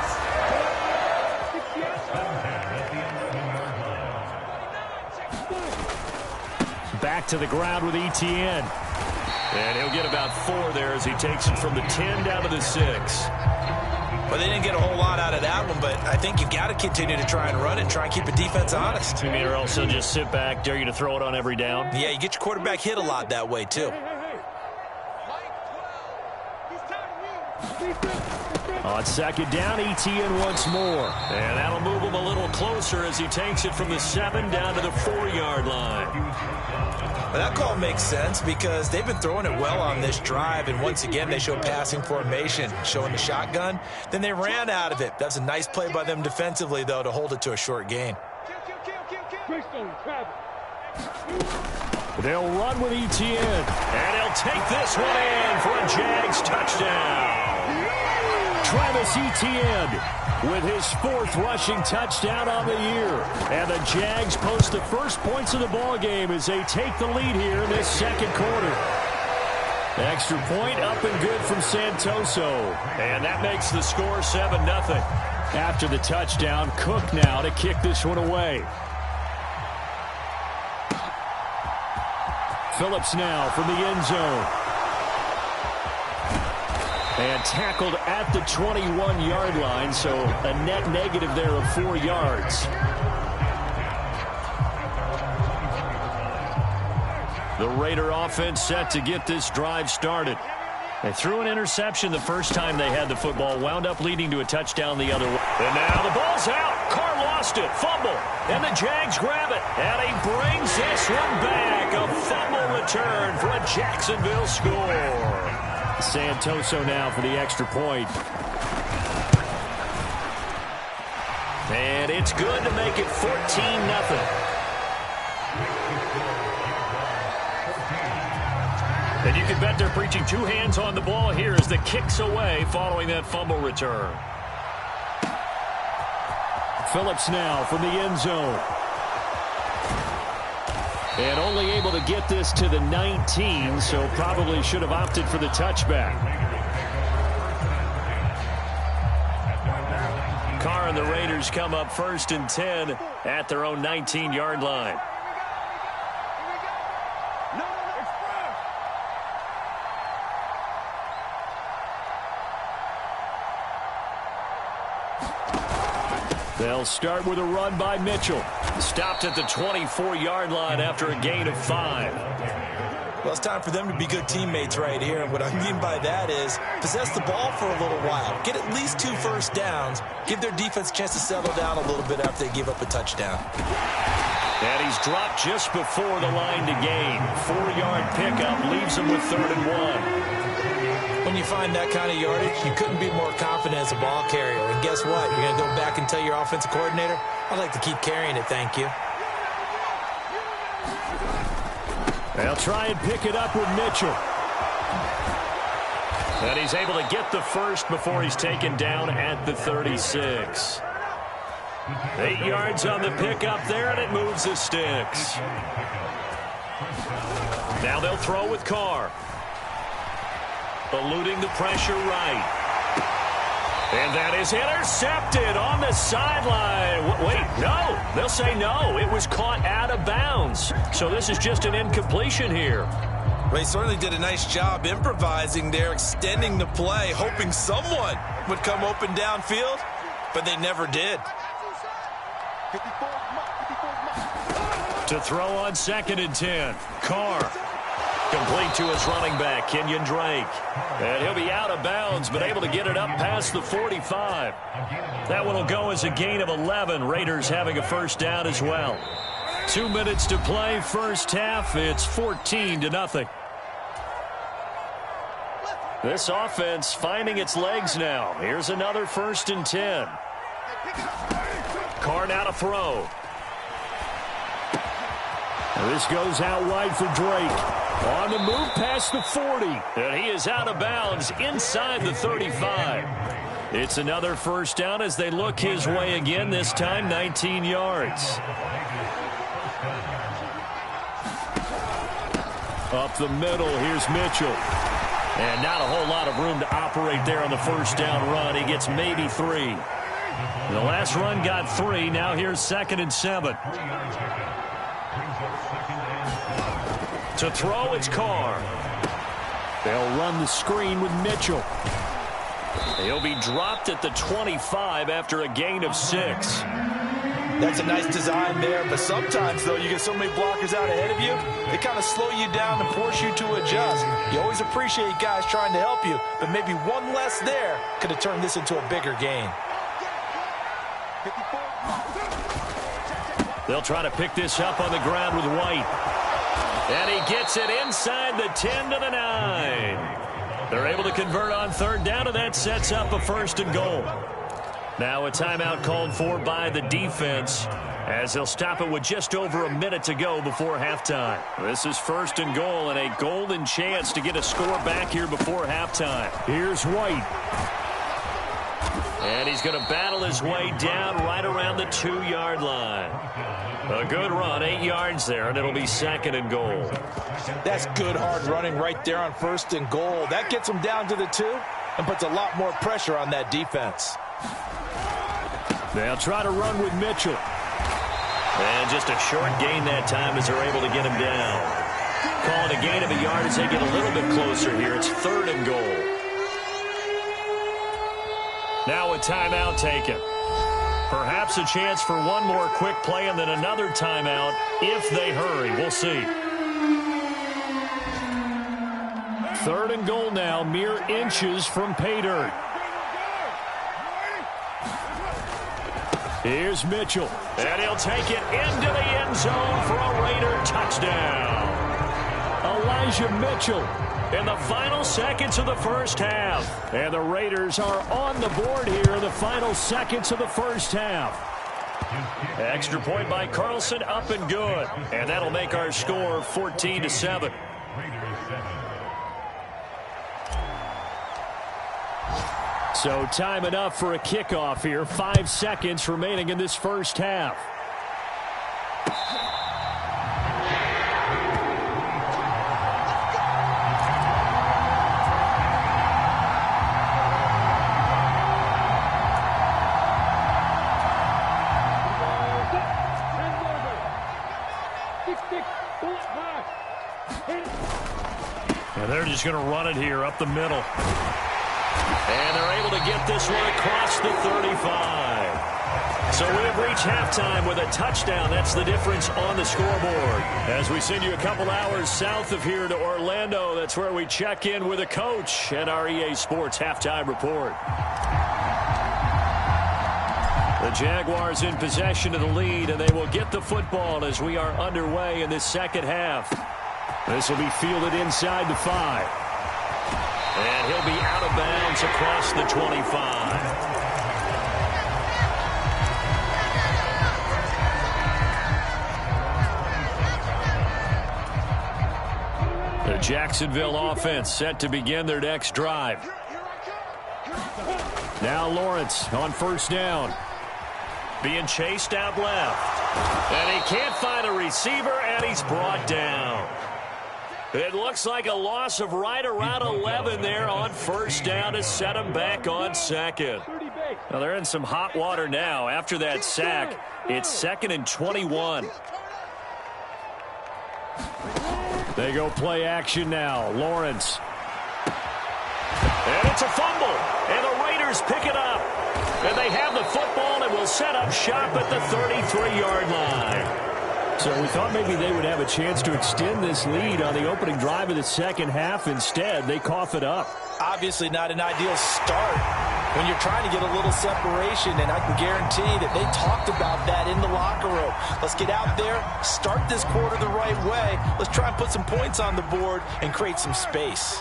Back to the ground with Etienne. And he'll get about 4 there as he takes it from the 10 down to the 6. Well, they didn't get a whole lot out of that one, but I think you've got to continue to try and run it and try and keep the defense honest. You mean, or else they'll just sit back, dare you to throw it on every down? Yeah, you get your quarterback hit a lot that way, too. On second down, Etienne once more. And that'll move him a little closer as he takes it from the 7 down to the 4-yard line. Well, that call makes sense because they've been throwing it well on this drive, and once again they show passing formation, showing the shotgun. Then they ran out of it. That's a nice play by them defensively, though, to hold it to a short gain. They'll run with Etienne. And he'll take this one in for a Jags touchdown. Travis Etienne with his 4th rushing touchdown on the year. And the Jags post the first points of the ball game as they take the lead here in this second quarter. Extra point up and good from Santoso. And that makes the score 7-0. After the touchdown, Cook now to kick this one away. Phillips now from the end zone. And tackled at the 21-yard line, so a net negative there of 4 yards. The Raider offense set to get this drive started. They threw an interception the first time they had the football, wound up leading to a touchdown the other way. And now the ball's out. Carr lost it. Fumble. And the Jags grab it. And he brings this one back. A fumble return for a Jacksonville score. Santoso now for the extra point. And it's good to make it 14-0. And you can bet they're preaching 2 hands on the ball here as the kick's away following that fumble return. Phillips now from the end zone. And only able to get this to the 19, so probably should have opted for the touchback. Carr and the Raiders come up 1st and 10 at their own 19-yard line. They'll start with a run by Mitchell. Stopped at the 24-yard line after a gain of 5. Well, it's time for them to be good teammates right here. And what I mean by that is possess the ball for a little while. Get at least 2 first downs. Give their defense a chance to settle down a little bit after they give up a touchdown. And he's dropped just before the line to gain. 4-yard pickup leaves him with 3rd and 1. When you find that kind of yardage, you couldn't be more confident as a ball carrier. And guess what? You're going to go back and tell your offensive coordinator, I'd like to keep carrying it, thank you. They'll try and pick it up with Mitchell. And he's able to get the first before he's taken down at the 36. 8 yards on the pickup there, and it moves the sticks. Now they'll throw with Carr. Eluding the pressure right. And that is intercepted on the sideline. Wait, no. They'll say no. It was caught out of bounds. So this is just an incompletion here. Well, he certainly did a nice job improvising there, extending the play, hoping someone would come open downfield, but they never did. To throw on 2nd and 10. Carr. Complete to his running back, Kenyon Drake. And he'll be out of bounds, but able to get it up past the 45. That one will go as a gain of 11. Raiders having a first down as well. 2 minutes to play, first half. It's 14-0. This offense finding its legs now. Here's another 1st and 10. Carr now to throw. This goes out wide for Drake. On the move past the 40. And he is out of bounds inside the 35. It's another first down as they look his way again, this time 19 yards. Up the middle, here's Mitchell. And not a whole lot of room to operate there on the first down run. He gets maybe 3. The last run got 3. Now here's 2nd and 7. To throw, it's Carr. They'll run the screen with Mitchell. He'll be dropped at the 25 after a gain of 6. That's a nice design there, but sometimes, though, you get so many blockers out ahead of you, they kind of slow you down and force you to adjust. You always appreciate guys trying to help you, but maybe one less there could have turned this into a bigger gain. They'll try to pick this up on the ground with White. And he gets it inside the 10 to the 9. They're able to convert on 3rd down, and that sets up a 1st and goal. Now a timeout called for by the defense as they'll stop it with just over a minute to go before halftime. This is 1st and goal and a golden chance to get a score back here before halftime. Here's White. And he's going to battle his way down right around the 2-yard line. A good run, 8 yards there, and it'll be 2nd and goal. That's good hard running right there on 1st and goal. That gets them down to the 2 and puts a lot more pressure on that defense. They'll try to run with Mitchell. And just a short gain that time as they're able to get him down. Calling a gain of a yard as they get a little bit closer here. It's 3rd and goal. Now a timeout taken. Perhaps a chance for one more quick play and then another timeout if they hurry. We'll see. 3rd and goal now, mere inches from pay dirt. Here's Mitchell. And he'll take it into the end zone for a Raider touchdown. Elijah Mitchell in the final seconds of the first half. And the Raiders are on the board here in the final seconds of the first half. Extra point by Carlson, up and good. And that'll make our score 14-7. So time enough for a kickoff here. 5 seconds remaining in this first half. And they're just going to run it here up the middle. And they're able to get this one across the 35. So we have reached halftime with a touchdown. That's the difference on the scoreboard. As we send you a couple hours south of here to Orlando, that's where we check in with a coach at our EA Sports Halftime Report. The Jaguars in possession of the lead, and they will get the football as we are underway in this second half. This will be fielded inside the 5. And he'll be out of bounds across the 25. The Jacksonville offense set to begin their next drive. Now Lawrence on first down. Being chased out left. And he can't find a receiver, and he's brought down. It looks like a loss of right around 11 there on first down to set him back on second. Now they're in some hot water now. After that sack, it's 2nd and 21. They go play action now. Lawrence. And it's a fumble. And the Raiders pick it up. And they have the football and will set up shop at the 33-yard line. So we thought maybe they would have a chance to extend this lead on the opening drive of the second half. Instead, they cough it up. Obviously not an ideal start when you're trying to get a little separation, and I can guarantee that they talked about that in the locker room. Let's get out there, start this quarter the right way. Let's try and put some points on the board and create some space.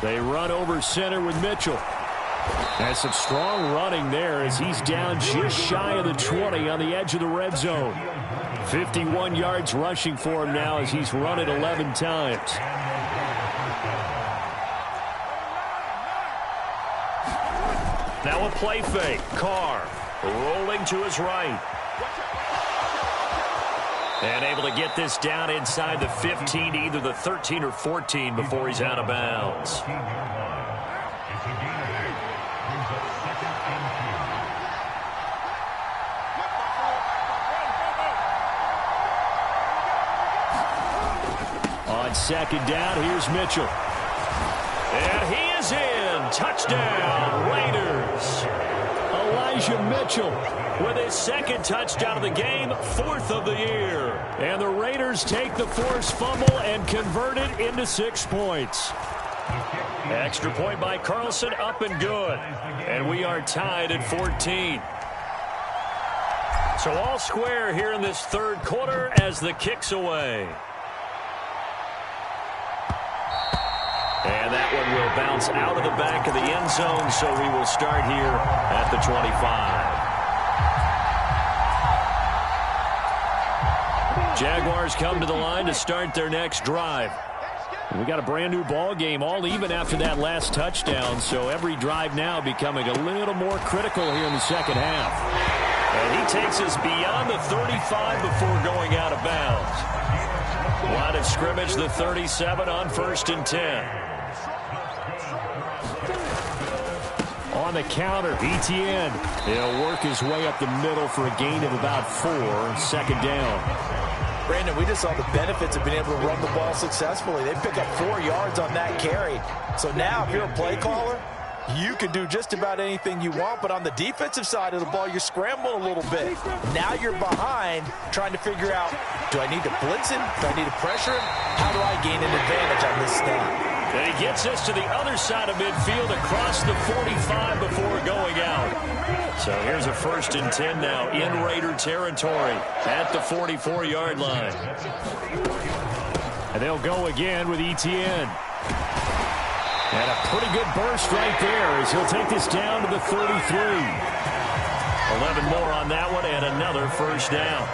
They run over center with Mitchell. And some strong running there as he's down just shy of the 20 on the edge of the red zone. 51 yards rushing for him now as he's run it 11 times. Now a play fake. Carr rolling to his right. And able to get this down inside the 15, either the 13 or 14 before he's out of bounds. On second down, here's Mitchell. And he is in. Touchdown, Raiders. Elijah Mitchell with his second touchdown of the game, 4th of the year. And the Raiders take the forced fumble and convert it into 6 points. Extra point by Carlson, up and good. And we are tied at 14. So all square here in this third quarter as the kick's away. And that one will bounce out of the back of the end zone, so we will start here at the 25. Jaguars come to the line to start their next drive. We got a brand new ball game, all even after that last touchdown, so every drive now becoming a little more critical here in the second half. And he takes us beyond the 35 before going out of bounds. Line of scrimmage, the 37 on 1st and 10. On the counter, Etienne. He'll work his way up the middle for a gain of about 4, 2nd down. Brandon, we just saw the benefits of being able to run the ball successfully. They pick up 4 yards on that carry. So now if you're a play caller, you can do just about anything you want, but on the defensive side of the ball, you're scrambling a little bit. Now you're behind trying to figure out, do I need to blitz him? Do I need to pressure him? How do I gain an advantage on this snap? And he gets us to the other side of midfield across the 45 before going out. So here's a 1st and 10 now in Raider territory at the 44-yard line. And they'll go again with Etienne. And a pretty good burst right there as he'll take this down to the 33. 11 more on that one and another 1st down.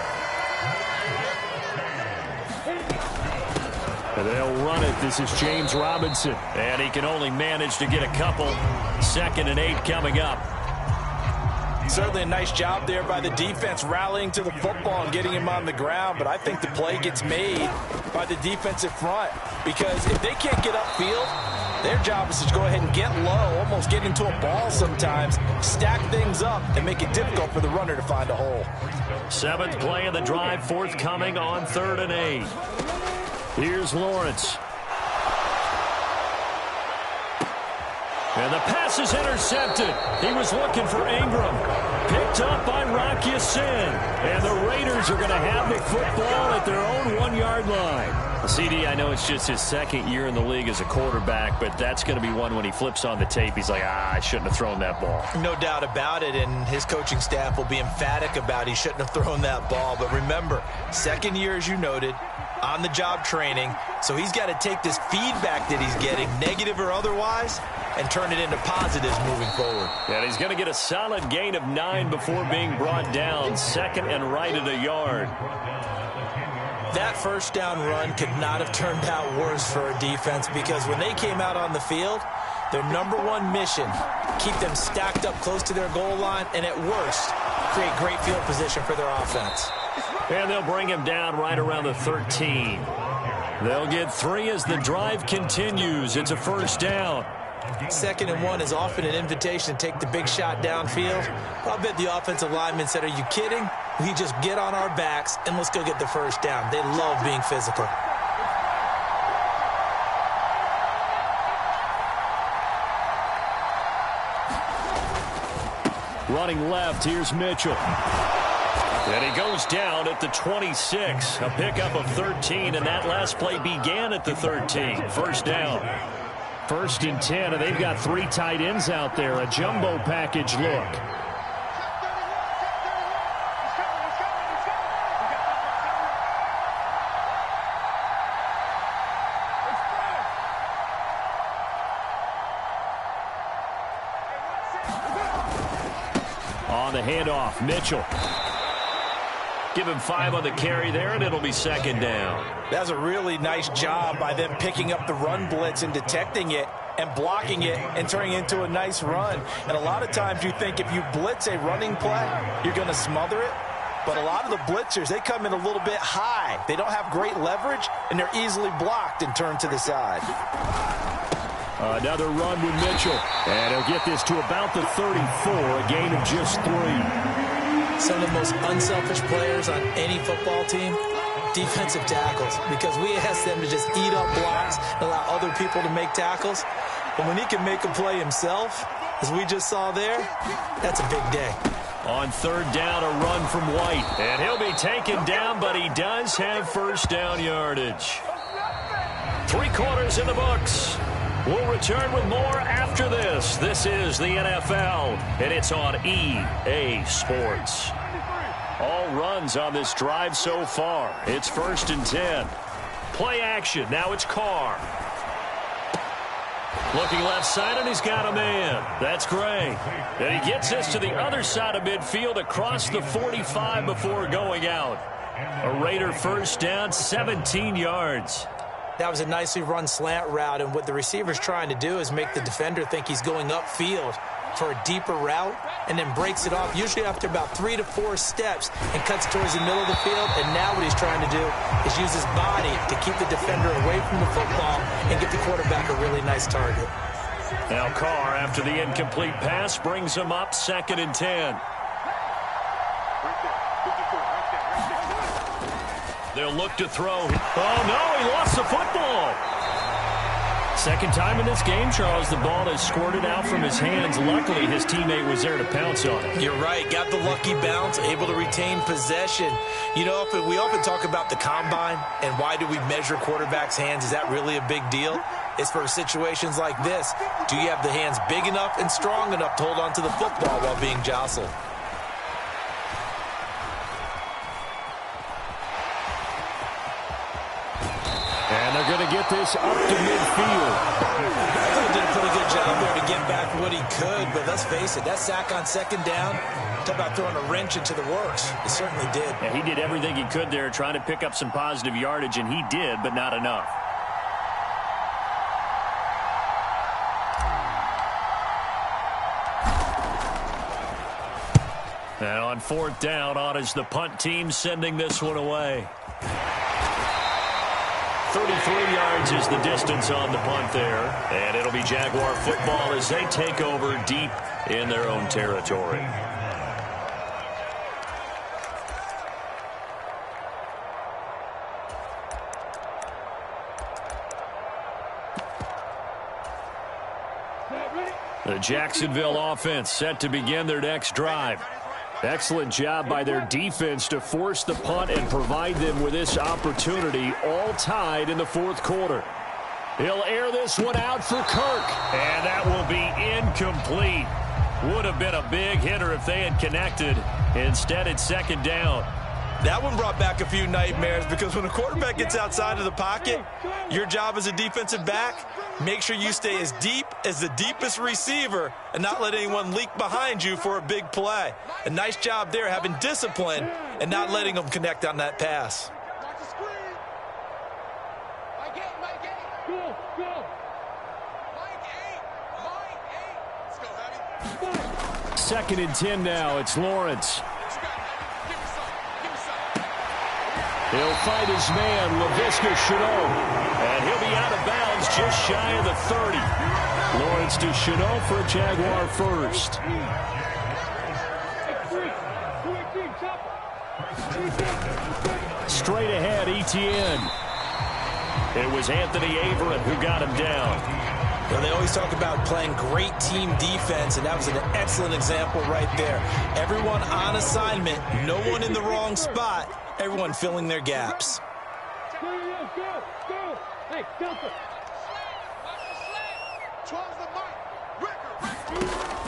And they'll run it. This is James Robinson. And he can only manage to get a couple. 2nd and 8 coming up. Certainly a nice job there by the defense rallying to the football and getting him on the ground, but I think the play gets made by the defensive front because if they can't get upfield, their job is to go ahead and get low, almost get into a ball sometimes, stack things up, and make it difficult for the runner to find a hole. 7th play of the drive, forthcoming on 3rd and 8. Here's Lawrence. And the pass is intercepted. He was looking for Ingram. Picked up by Rocky Sin. And the Raiders are going to have the football at their own 1-yard line. CD, I know it's just his second year in the league as a quarterback, but that's going to be one when he flips on the tape. He's like, I shouldn't have thrown that ball. No doubt about it, and his coaching staff will be emphatic about he shouldn't have thrown that ball. But remember, second year, as you noted, on-the-job training, so he's got to take this feedback that he's getting, negative or otherwise, and turn it into positives moving forward. And he's going to get a solid gain of 9 before being brought down, second and right at a yard. That first down run could not have turned out worse for a defense, because when they came out on the field, their number one mission, keep them stacked up close to their goal line, and at worst, create great field position for their offense. And they'll bring him down right around the 13. They'll get 3 as the drive continues. It's a first down. 2nd and 1 is often an invitation to take the big shot downfield. I'll bet the offensive lineman said, are you kidding? We just get on our backs and let's go get the first down. They love being physical. Running left, here's Mitchell. And he goes down at the 26. A pickup of 13, and that last play began at the 13. First down. 1st and 10, and they've got 3 tight ends out there. A jumbo package look. On the handoff, Mitchell. Give him 5 on the carry there, and it'll be 2nd down. That's a really nice job by them picking up the run blitz and detecting it and blocking it and turning it into a nice run. And a lot of times you think if you blitz a running play, you're going to smother it. But a lot of the blitzers, they come in a little bit high. They don't have great leverage, and they're easily blocked and turned to the side. Another run with Mitchell. And he'll get this to about the 34, a gain of just 3. Some of the most unselfish players on any football team, defensive tackles, because we ask them to just eat up blocks and allow other people to make tackles. But when he can make a play himself, as we just saw there, that's a big day. On 3rd down, a run from White. And he'll be taken down, but he does have first down yardage. 3 quarters in the books. We'll return with more after this. This is the NFL, and it's on EA Sports. All runs on this drive so far. It's 1st and 10. Play action. Now it's Carr. Looking left side, and he's got a man. That's Gray. And he gets this to the other side of midfield across the 45 before going out. A Raider first down, 17 yards. That was a nicely run slant route, and what the receiver's trying to do is make the defender think he's going upfield for a deeper route, and then breaks it off, usually after about 3 to 4 steps, and cuts towards the middle of the field. And now what he's trying to do is use his body to keep the defender away from the football and get the quarterback a really nice target. Now Carr, after the incomplete pass, brings him up 2nd and 10. They'll look to throw. Oh, no, he lost the football. Second time in this game, Charles, the ball has squirted out from his hands. Luckily, his teammate was there to pounce on it. You're right. Got the lucky bounce, able to retain possession. You know, we often talk about the combine and why do we measure quarterbacks' hands. Is that really a big deal? It's for situations like this. Do you have the hands big enough and strong enough to hold on to the football while being jostled? And they're going to get this up to midfield. I thought he did a pretty good job there to get back what he could, but let's face it, that sack on 2nd down, talk about throwing a wrench into the works. He certainly did. Yeah, he did everything he could there trying to pick up some positive yardage, and he did, but not enough. And on 4th down, on is the punt team sending this one away. 33 yards is the distance on the punt there. And it'll be Jaguar football as they take over deep in their own territory. Ready? The Jacksonville offense set to begin their next drive. Excellent job by their defense to force the punt and provide them with this opportunity, all tied in the fourth quarter. He'll air this one out for Kirk. And that will be incomplete. Would have been a big hitter if they had connected. Instead, it's second down. That one brought back a few nightmares because when a quarterback gets outside of the pocket, your job as a defensive back, make sure you stay as deep as the deepest receiver and not let anyone leak behind you for a big play. A nice job there having discipline and not letting them connect on that pass. Second and 10 now. It's Lawrence. He'll fight his man, LaVisca Chenault. And he'll be out of bounds just shy of the 30. Lawrence to Chenault for a Jaguar first. Straight ahead, Etienne. It was Anthony Averett who got him down. Well, they always talk about playing great team defense, and that was an excellent example right there. Everyone on assignment, no one in the wrong spot, everyone filling their gaps.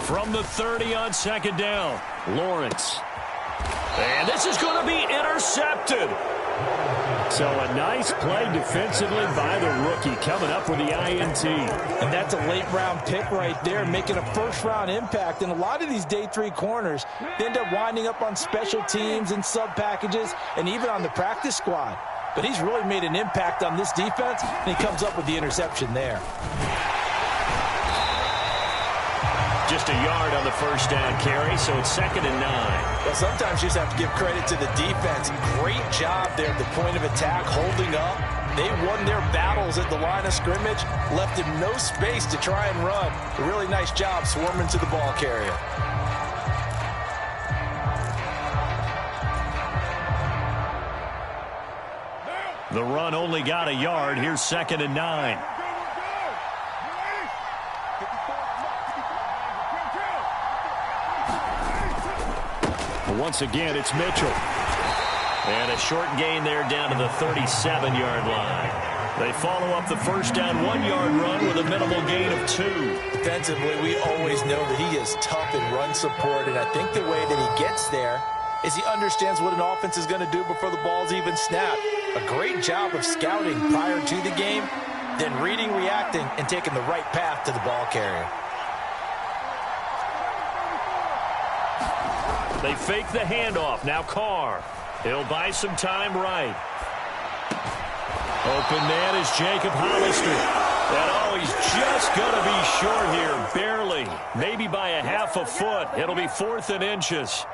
From the 30 on second down, Lawrence. And this is going to be intercepted. So a nice play defensively by the rookie coming up with the INT. And that's a late-round pick right there, making a first-round impact. And a lot of these day 3 corners, they end up winding up on special teams and sub-packages and even on the practice squad. But he's really made an impact on this defense, and he comes up with the interception there. Just a yard on the first down carry, so it's second and 9. Well, sometimes you just have to give credit to the defense. Great job there at the point of attack, holding up. They won their battles at the line of scrimmage, left him no space to try and run. A really nice job swarming to the ball carrier. The run only got a yard. Here's second and 9. Once again, it's Mitchell. And a short gain there down to the 37-yard line. They follow up the first down 1-yard run with a minimal gain of 2. Defensively, we always know that he is tough in run support, and I think the way that he gets there is he understands what an offense is going to do before the ball's even snapped. A great job of scouting prior to the game, then reading, reacting, and taking the right path to the ball carrier. They fake the handoff. Now Carr. He'll buy some time right. Open man is Jacob Hollister. And he's just going to be short here. Barely. Maybe by a half a foot. It'll be 4th and inches.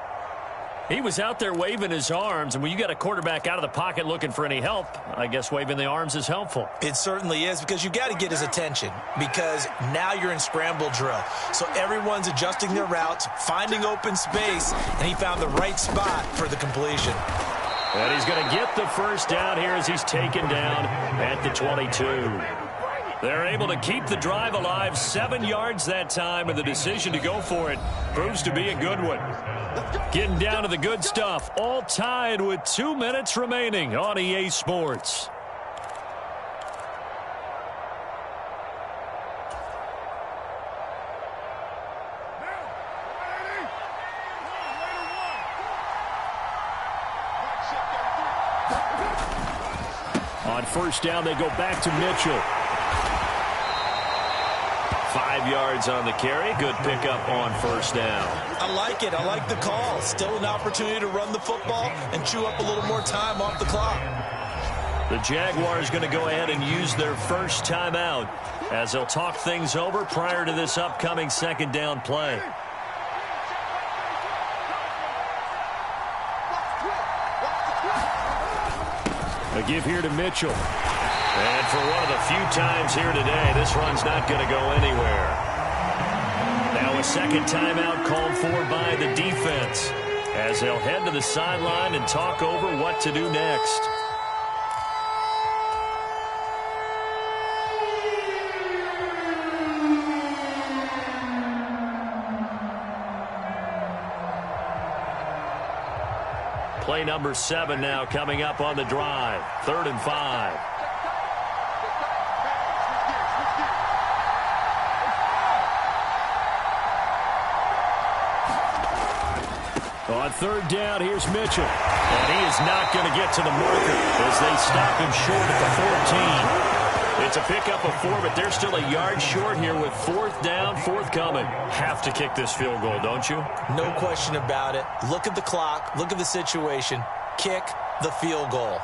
He was out there waving his arms, and when you got a quarterback out of the pocket looking for any help, I guess waving the arms is helpful. It certainly is, because you got to get his attention, because now you're in scramble drill. So everyone's adjusting their routes, finding open space, and he found the right spot for the completion. And he's going to get the first down here as he's taken down at the 22. They're able to keep the drive alive, 7 yards that time, and the decision to go for it proves to be a good one. Getting down to the good stuff, all tied with 2 minutes remaining on EA Sports. On first down, they go back to Mitchell. 5 yards on the carry. Good pickup on first down. I like it. I like the call. Still an opportunity to run the football and chew up a little more time off the clock. The Jaguars going to go ahead and use their first timeout as they'll talk things over prior to this upcoming second down play. A give here to Mitchell. And for one of the few times here today, this run's not going to go anywhere. Now a second timeout called for by the defense as they'll head to the sideline and talk over what to do next. Play number 7 now coming up on the drive. 3rd and 5. On 3rd down, here's Mitchell. And he is not going to get to the marker as they stop him short at the 14. It's a pickup of 4, but they're still a yard short here with 4th down, forthcoming. Have to kick this field goal, don't you? No question about it. Look at the clock. Look at the situation. Kick the field goal.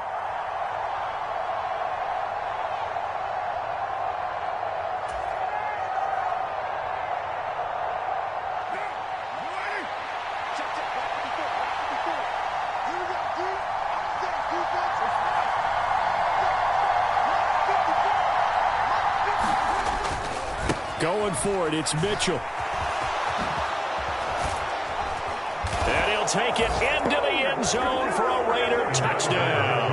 Going for it, it's Mitchell. And he'll take it into the end zone for a Raider touchdown.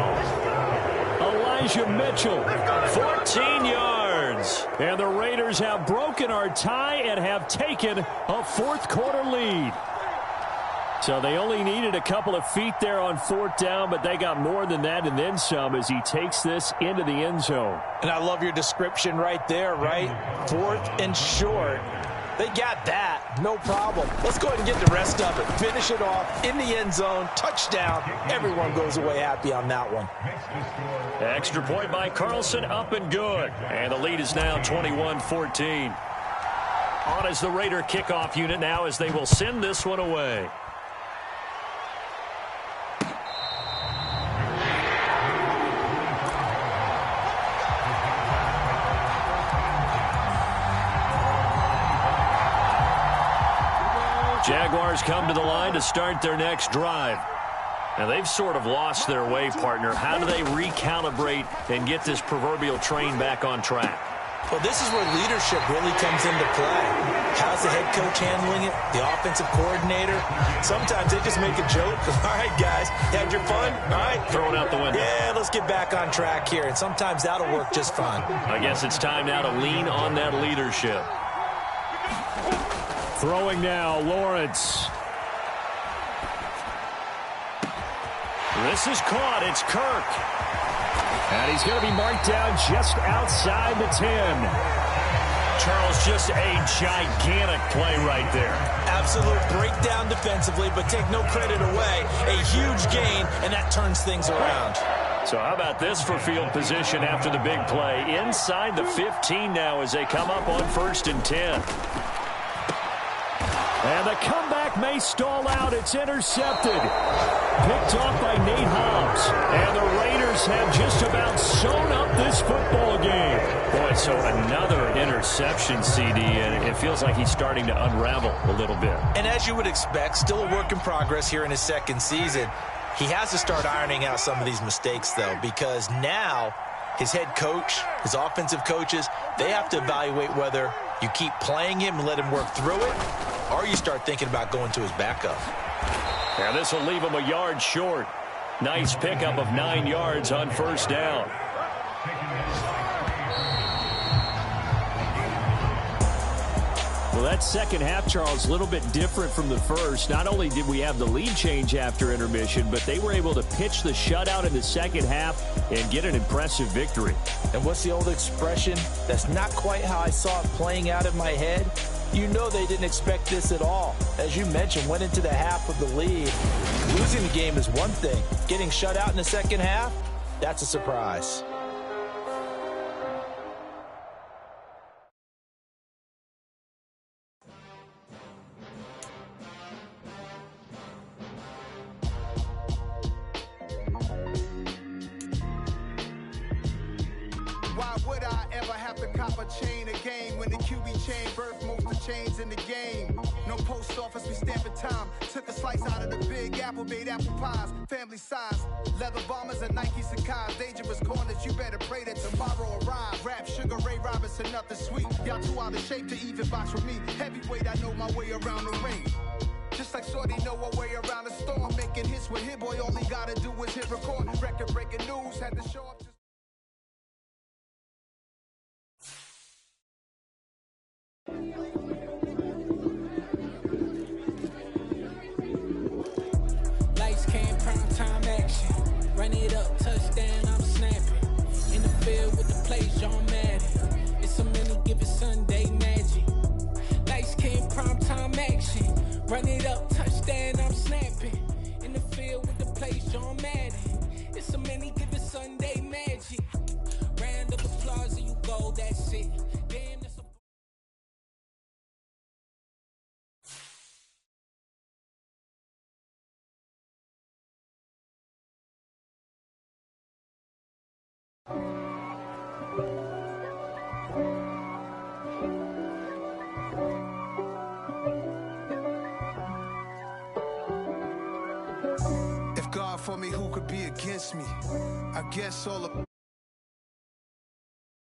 Elijah Mitchell. 14 yards. And the Raiders have broken our tie and have taken a 4th quarter lead. So they only needed a couple of feet there on 4th down, but they got more than that and then some as he takes this into the end zone. And I love your description right there, right? 4th and short. They got that. No problem. Let's go ahead and get the rest of it. Finish it off in the end zone. Touchdown. Everyone goes away happy on that one. Extra point by Carlson, up and good. And the lead is now 21-14. On is the Raider kickoff unit now as they will send this one away. Jaguars come to the line to start their next drive. Now, they've sort of lost their way, partner. How do they recalibrate and get this proverbial train back on track? Well, this is where leadership really comes into play. How's the head coach handling it? The offensive coordinator? Sometimes they just make a joke. All right, guys, you had your fun? All right. Throw it out the window. Yeah, let's get back on track here. And sometimes that'll work just fine. I guess it's time now to lean on that leadership. Throwing now, Lawrence. This is caught. It's Kirk. And he's going to be marked down just outside the 10. Charles, just a gigantic play right there. Absolute breakdown defensively, but take no credit away. A huge gain, and that turns things around. So how about this for field position after the big play? Inside the 15 now as they come up on 1st and 10. And the comeback may stall out. It's intercepted. Picked off by Nate Hobbs. And the Raiders have just about sewn up this football game. Boy, so another interception, CD, and it feels like he's starting to unravel a little bit. And as you would expect, still a work in progress here in his 2nd season. He has to start ironing out some of these mistakes, though, because now his head coach, his offensive coaches, they have to evaluate whether you keep playing him and let him work through it, or you start thinking about going to his backup. And this will leave him a yard short. Nice pickup of 9 yards on 1st down. Well, that second half, Charles, a little bit different from the first. Not only did we have the lead change after intermission, but they were able to pitch the shutout in the second half and get an impressive victory. And what's the old expression? That's not quite how I saw it playing out in my head. You know they didn't expect this at all. As you mentioned, went into the half with the lead. Losing the game is one thing. Getting shut out in the second half, that's a surprise. Why would I ever have to cop a chain a game when the QB chain birthed most of the chains in the game? No post office, we stamping time. Took a slice out of the big apple, made apple pies, family size. Leather bombers and Nike Sacai's. Dangerous corners, you better pray that tomorrow arrive. Rap, Sugar Ray Robinson, nothing sweet. Y'all too out of shape to even box with me. Heavyweight, I know my way around the ring. Just like Shorty know a way around the storm. Making hits with Hit Boy, all he gotta do is hit record. Record breaking news, had to show up to Lights came, prime time field with the place, John Madden. It's a many given Sunday magic. Lights came prime time action. Run it up, touchdown, I'm snapping. In the field with the place, John Madden. It's a many given Sunday magic. Round of applause and you go, that's it. Damn, that's a... If God for me, who could be against me? I guess all the